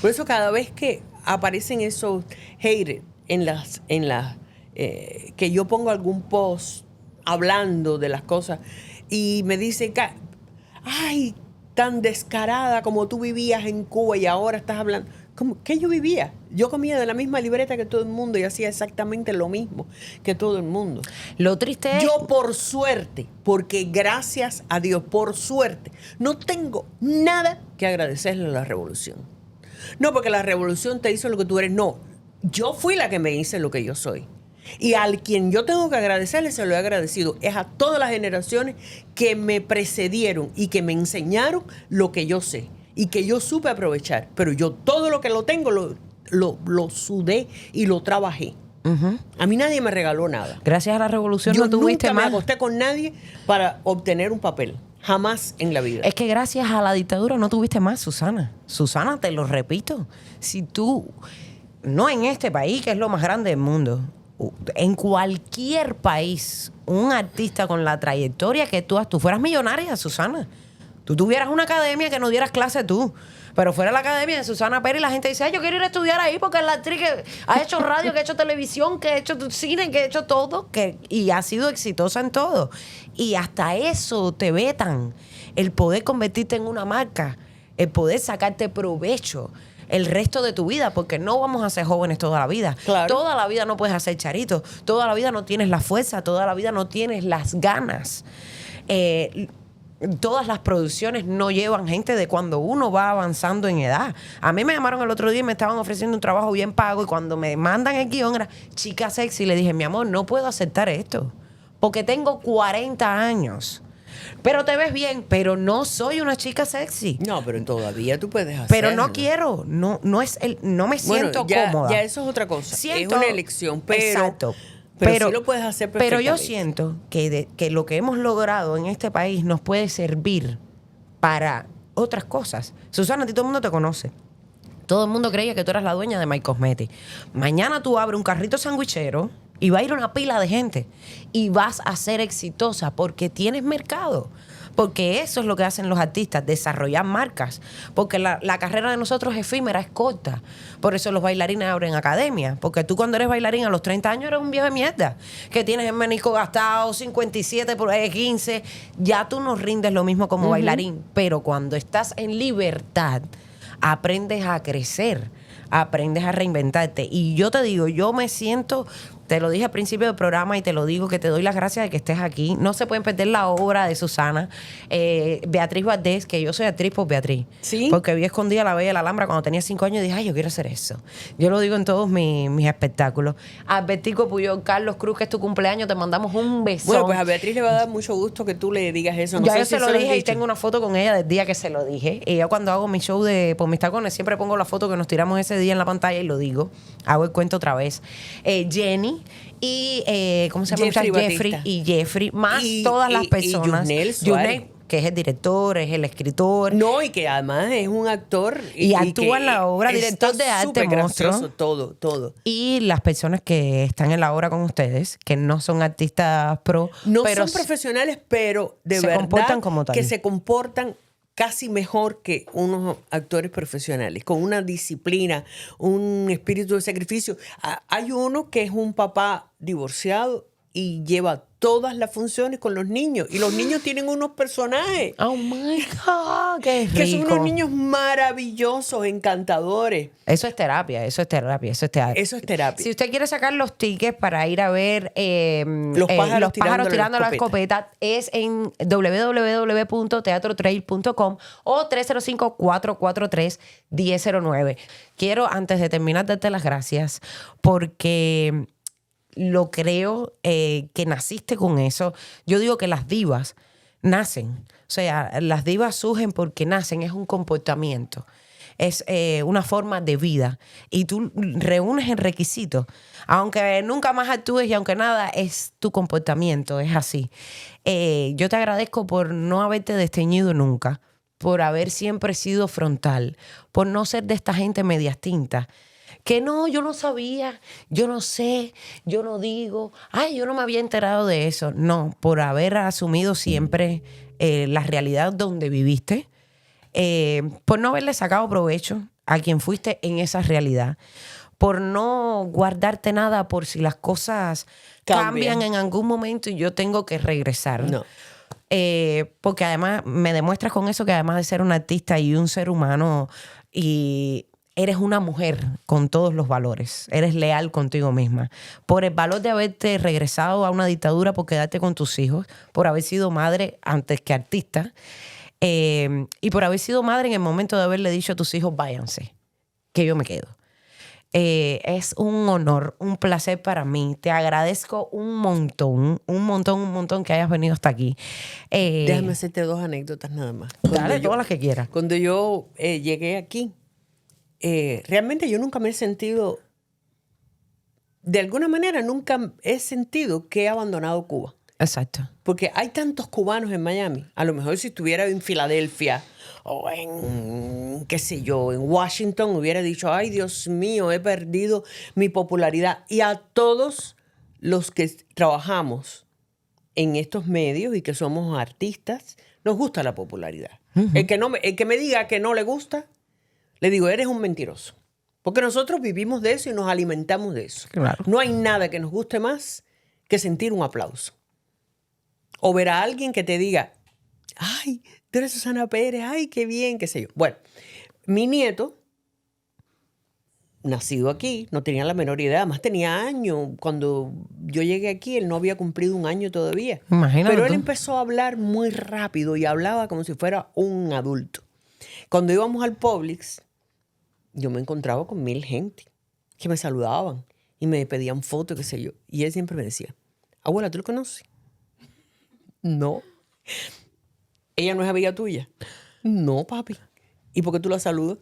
Por eso cada vez que aparecen esos haters que yo pongo algún post hablando de las cosas y me dicen, ay, tan descarada como tú vivías en Cuba y ahora estás hablando. ¿Qué yo vivía? Yo comía de la misma libreta que todo el mundo y hacía exactamente lo mismo que todo el mundo. Lo triste es... Yo por suerte, porque gracias a Dios, por suerte, no tengo nada que agradecerle a la revolución. No porque la revolución te hizo lo que tú eres, no. Yo fui la que me hice lo que yo soy. Y al quien yo tengo que agradecerle, se lo he agradecido. Es a todas las generaciones que me precedieron y que me enseñaron lo que yo sé y que yo supe aprovechar. Pero yo todo lo que lo tengo lo sudé y lo trabajé. A mí nadie me regaló nada. Gracias a la revolución Yo no tuviste nunca me más. acosté con nadie para obtener un papel. Jamás en la vida. Es que gracias a la dictadura no tuviste más, Susana. Susana, te lo repito. Si tú, no en este país, que es lo más grande del mundo, en cualquier país, un artista con la trayectoria que tú fueras millonaria, Susana. Tú tuvieras una academia que no dieras clase tú. Pero fuera de la academia de Susana Pérez, la gente dice, ay, yo quiero ir a estudiar ahí porque es la actriz que ha hecho radio, que ha hecho televisión, que ha hecho cine, que ha hecho todo, y ha sido exitosa en todo. Y hasta eso te vetan. El poder convertirte en una marca, el poder sacarte provecho el resto de tu vida, porque no vamos a ser jóvenes toda la vida. Claro. Toda la vida no puedes hacer charito, toda la vida no tienes la fuerza, toda la vida no tienes las ganas. Todas las producciones no llevan gente de cuando uno va avanzando en edad. A mí me llamaron el otro día y me estaban ofreciendo un trabajo bien pago, y cuando me mandan el guión era chica sexy, le dije, mi amor, no puedo aceptar esto porque tengo 40 años. Pero te ves bien, pero no soy una chica sexy. No, pero todavía tú puedes hacerlo. Pero no quiero, no me siento cómoda. Ya eso es otra cosa. Es una elección, pero... Exacto. Pero sí lo puedes hacer perfectamente. Pero yo siento que lo que hemos logrado en este país nos puede servir para otras cosas. Susana, a ti todo el mundo te conoce. Todo el mundo creía que tú eras la dueña de My Cosmetics. Mañana tú abres un carrito sandwichero y va a ir una pila de gente. Y vas a ser exitosa porque tienes mercado. Porque eso es lo que hacen los artistas, desarrollar marcas. Porque la carrera de nosotros es efímera, es corta. Por eso los bailarines abren academia. Porque tú cuando eres bailarín a los 30 años eres un viejo de mierda. Que tienes el menisco gastado, 57 por 15. Ya tú no rindes lo mismo como bailarín. Pero cuando estás en libertad, aprendes a crecer, aprendes a reinventarte. Y yo te digo, yo me siento... Te lo dije al principio del programa y te lo digo, que te doy las gracias de que estés aquí. No se pueden perder la obra de Susana. Beatriz Valdés, que yo soy actriz por Beatriz. ¿Sí? Porque vi escondida La Bella de la Alhambra cuando tenía 5 años y dije, ay, yo quiero hacer eso. Yo lo digo en todos mis espectáculos. Albertico Puyol, Carlos Cruz, que es tu cumpleaños, te mandamos un besón. Bueno, pues a Beatriz le va a dar mucho gusto que tú le digas eso. No ya sé yo si se lo has dije y dicho. tengo una foto con ella del día que se lo dije. Y yo cuando hago mi show de Por Mis Tacones siempre pongo la foto que nos tiramos ese día en la pantalla y lo digo. Hago el cuento otra vez. Jenny y ¿cómo se llama? Jeffrey Jeffrey, más todas las personas. Yusnel Suárez. Yusnel, que es el director, es el escritor. No, y que además es un actor. Y actúa que en la obra, director de arte, monstruo. gracioso, todo. Y las personas que están en la obra con ustedes, que no son artistas pro, No pero son profesionales, pero de se verdad comportan como tal. que se comportan casi mejor que unos actores profesionales, con una disciplina, un espíritu de sacrificio. Hay uno que es un papá divorciado y lleva todas las funciones con los niños. Y los niños tienen unos personajes. Oh my God, qué rico. Que son unos niños maravillosos, encantadores. Eso es terapia. Eso es terapia. Si usted quiere sacar los tickets para ir a ver Los pájaros tirando la escopeta, es en www.teatrotrail.com o 305-443-1009. Quiero, antes de terminar, darte las gracias porque lo creo que naciste con eso. Yo digo que las divas nacen. O sea, las divas surgen porque nacen. Es un comportamiento. Es una forma de vida. Y tú reúnes el requisito. Aunque nunca más actúes y aunque nada, es tu comportamiento. Es así. Yo te agradezco por no haberte desteñido nunca. Por haber siempre sido frontal. Por no ser de esta gente medias tintas. Que no, yo no sabía, yo no sé, yo no digo, ay, yo no me había enterado de eso. No, por haber asumido siempre la realidad donde viviste, por no haberle sacado provecho a quien fuiste en esa realidad, por no guardarte nada por si las cosas cambian en algún momento y yo tengo que regresar. No. Porque además me demuestras con eso que además de ser un artista y un ser humano y eres una mujer con todos los valores. Eres leal contigo misma. Por el valor de haberte regresado a una dictadura por quedarte con tus hijos, por haber sido madre antes que artista, y por haber sido madre en el momento de haberle dicho a tus hijos, váyanse, que yo me quedo. Es un honor, un placer para mí. Te agradezco un montón que hayas venido hasta aquí. Déjame hacerte 2 anécdotas nada más. Dale, todas las que quieras. Cuando yo llegué aquí, realmente yo nunca me he sentido, de alguna manera nunca he sentido que he abandonado Cuba. Exacto. Porque hay tantos cubanos en Miami. A lo mejor si estuviera en Filadelfia o en, qué sé yo, en Washington, hubiera dicho, ay, Dios mío, he perdido mi popularidad. Y a todos los que trabajamos en estos medios y que somos artistas, nos gusta la popularidad. El que me diga que no le gusta, Le digo, eres un mentiroso. Porque nosotros vivimos de eso y nos alimentamos de eso. Claro. No hay nada que nos guste más que sentir un aplauso. O ver a alguien que te diga, ay, tú eres Susana Pérez, ay, qué bien, qué sé yo. Bueno, mi nieto, nacido aquí, no tenía la menor idea, además tenía años. Cuando yo llegué aquí, él no había cumplido un año todavía. Imagínate Pero él tú. empezó a hablar muy rápido y hablaba como si fuera un adulto. Cuando íbamos al Publix, yo me encontraba con 1000 gente que me saludaban y me pedían fotos, qué sé yo. Y él siempre me decía, abuela, ¿tú lo conoces? No. ¿Ella no es amiga tuya? No, papi. ¿Y por qué tú la saludas?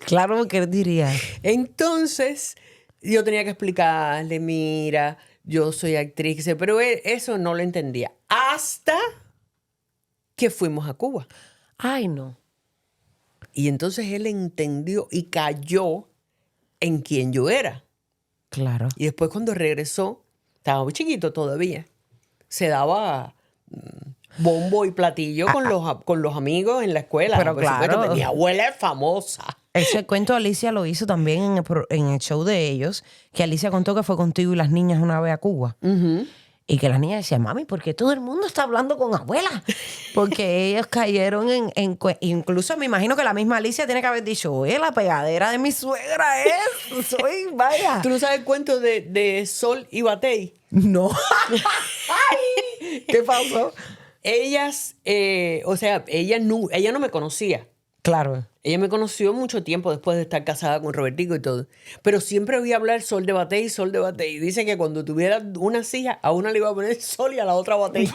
Claro, que diría. Entonces, yo tenía que explicarle, mira, yo soy actriz, qué sé yo, pero él eso no lo entendía. Hasta que fuimos a Cuba. Ay, no. Y entonces él entendió y cayó en quién yo era. Claro. Y después cuando regresó, estaba muy chiquito todavía, se daba bombo y platillo con los amigos en la escuela. Pero Por supuesto, claro. mi abuela es famosa. Ese cuento Alicia lo hizo también en el show de ellos, que Alicia contó que fue contigo y las niñas una vez a Cuba. Y que las niñas decían, mami, ¿por qué todo el mundo está hablando con abuela? Porque ellos cayeron incluso me imagino que la misma Alicia tiene que haber dicho, oye, la pegadera de mi suegra es, soy, vaya. ¿Tú no sabes el cuento de Sol y Batey? No. ¿Qué pasó? Ellas, o sea, ella no me conocía. Claro. Ella me conoció mucho tiempo después de estar casada con Robertico y todo. Pero siempre oía hablar Sol de Batey, Sol de Batey. Dice que cuando tuviera unas hijas, a una le iba a poner Sol y a la otra Batey.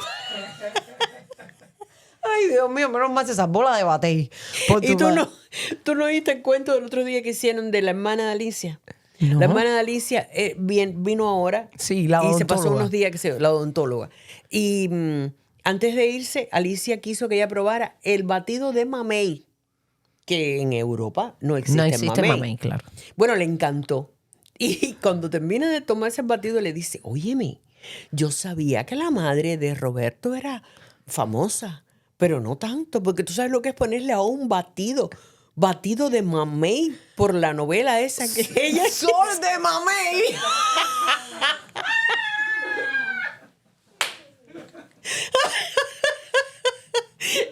Ay, Dios mío, menos mal esas bolas de batey. ¿Y tú no oíste el cuento del otro día que hicieron de la hermana de Alicia? No. La hermana de Alicia vino ahora. Sí, la Y se pasó odontóloga. unos días, la odontóloga. Y antes de irse, Alicia quiso que ella probara el batido de mamey, que en Europa no existe, No existe mamey, claro. Bueno, le encantó. Y cuando termina de tomarse el batido, le dice, óyeme, yo sabía que la madre de Roberto era famosa, pero no tanto, porque tú sabes lo que es ponerle a un batido de mamey por la novela esa que ella... ¡Sol de mamey!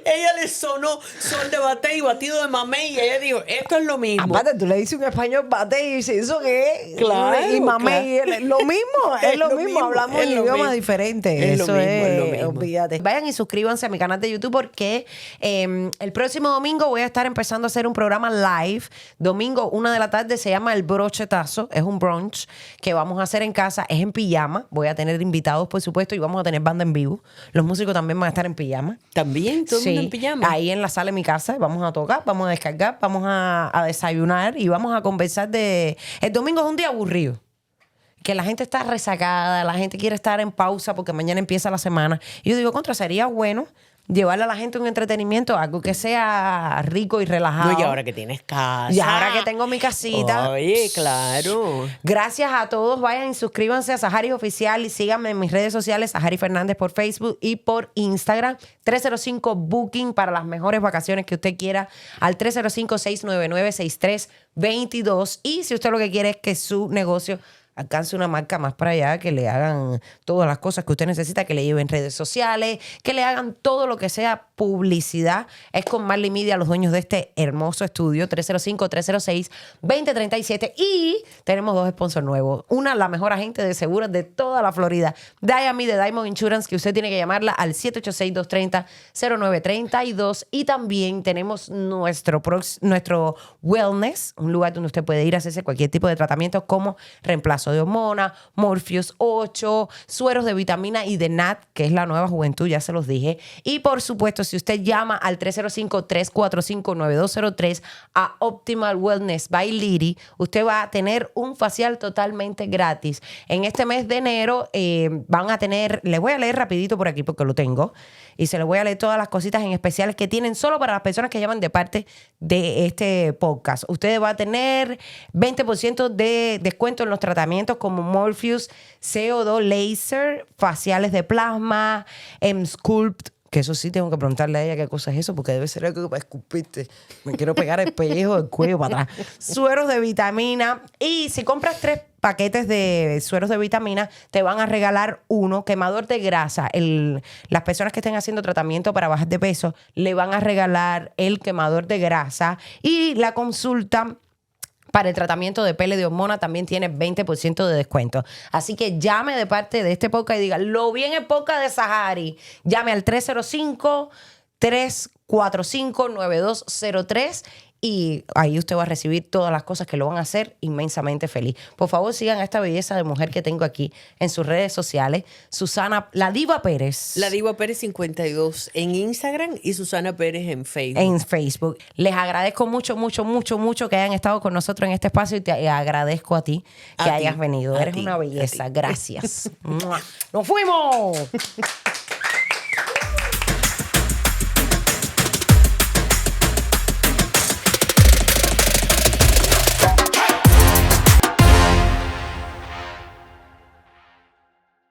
Ella le sonó Sol de Batey y batido de mamey y ella dijo, esto es lo mismo. Aparte, tú le dices un español batey y dice, ¿eso qué es? Claro, Y mamey, lo mismo, es lo mismo. Hablamos es en lo idiomas mismo. diferentes. Es lo Eso mismo, es lo es, mismo. olvídate. Vayan y suscríbanse a mi canal de YouTube porque el próximo domingo voy a estar empezando a hacer un programa live. Domingo, 1 de la tarde, se llama El Brochetazo. Es un brunch que vamos a hacer en casa. Es en pijama. Voy a tener invitados, por supuesto, y vamos a tener banda en vivo. Los músicos también van a estar en pijama. También, todo el mundo en pijama. Ahí en la sala de mi casa vamos a tocar, vamos a descargar, vamos a desayunar y vamos a conversar de... El domingo es un día aburrido. Que la gente está resacada, la gente quiere estar en pausa porque mañana empieza la semana. Y yo digo, sería bueno llevarle a la gente un entretenimiento, algo que sea rico y relajado. No, y ahora que tienes casa. Y ahora que tengo mi casita. Oye, claro. Gracias a todos. Vayan y suscríbanse a Sahari Oficial y síganme en mis redes sociales, Sahari Fernández por Facebook y por Instagram. 305 Booking para las mejores vacaciones que usted quiera al 305-699-6322. Y si usted lo que quiere es que su negocio alcance una marca más para allá, que le hagan todas las cosas que usted necesita, que le lleven redes sociales, que le hagan todo lo que sea publicidad. Es con Marley Media, los dueños de este hermoso estudio, 305-306-2037. Y tenemos 2 sponsors nuevos. Una, la mejor agente de seguros de toda la Florida, Diami de Diamond Insurance, que usted tiene que llamarla al 786-230-0932. Y también tenemos nuestro wellness, un lugar donde usted puede ir a hacerse cualquier tipo de tratamiento como reemplazo de hormona, Morpheus 8, sueros de vitamina y de NAT, que es la nueva juventud, ya se los dije. Y por supuesto, si usted llama al 305-345-9203 a Optimal Wellness by Liri, usted va a tener un facial totalmente gratis. En este mes de enero van a tener, les voy a leer rapidito por aquí porque lo tengo, y se les voy a leer todas las cositas en especiales que tienen solo para las personas que llaman de parte de este podcast. Usted va a tener 20% de descuento en los tratamientos como Morpheus, CO2 Laser, faciales de plasma, Sculpt, Que eso sí tengo que preguntarle a ella qué cosa es eso, porque debe ser algo para escupirte. Me quiero pegar el pellejo del cuello para atrás. Sueros de vitamina. Y si compras 3 paquetes de sueros de vitamina, te van a regalar uno. Quemador de grasa. Las personas que estén haciendo tratamiento para bajar de peso, le van a regalar el quemador de grasa. Y la consulta para el tratamiento de pele de hormona también tiene 20% de descuento. Así que llame de parte de este podcast y diga, lo vi en el podcast de Sahari. Llame al 305-345-9203 y ahí usted va a recibir todas las cosas que lo van a hacer inmensamente feliz. Por favor, sigan a esta belleza de mujer que tengo aquí en sus redes sociales. Susana, la Diva Pérez. La Diva Pérez 52 en Instagram y Susana Pérez en Facebook. En Facebook. Les agradezco mucho, mucho, mucho, mucho que hayan estado con nosotros en este espacio y te agradezco a ti que hayas venido. Eres una belleza. Gracias. ¡Nos fuimos!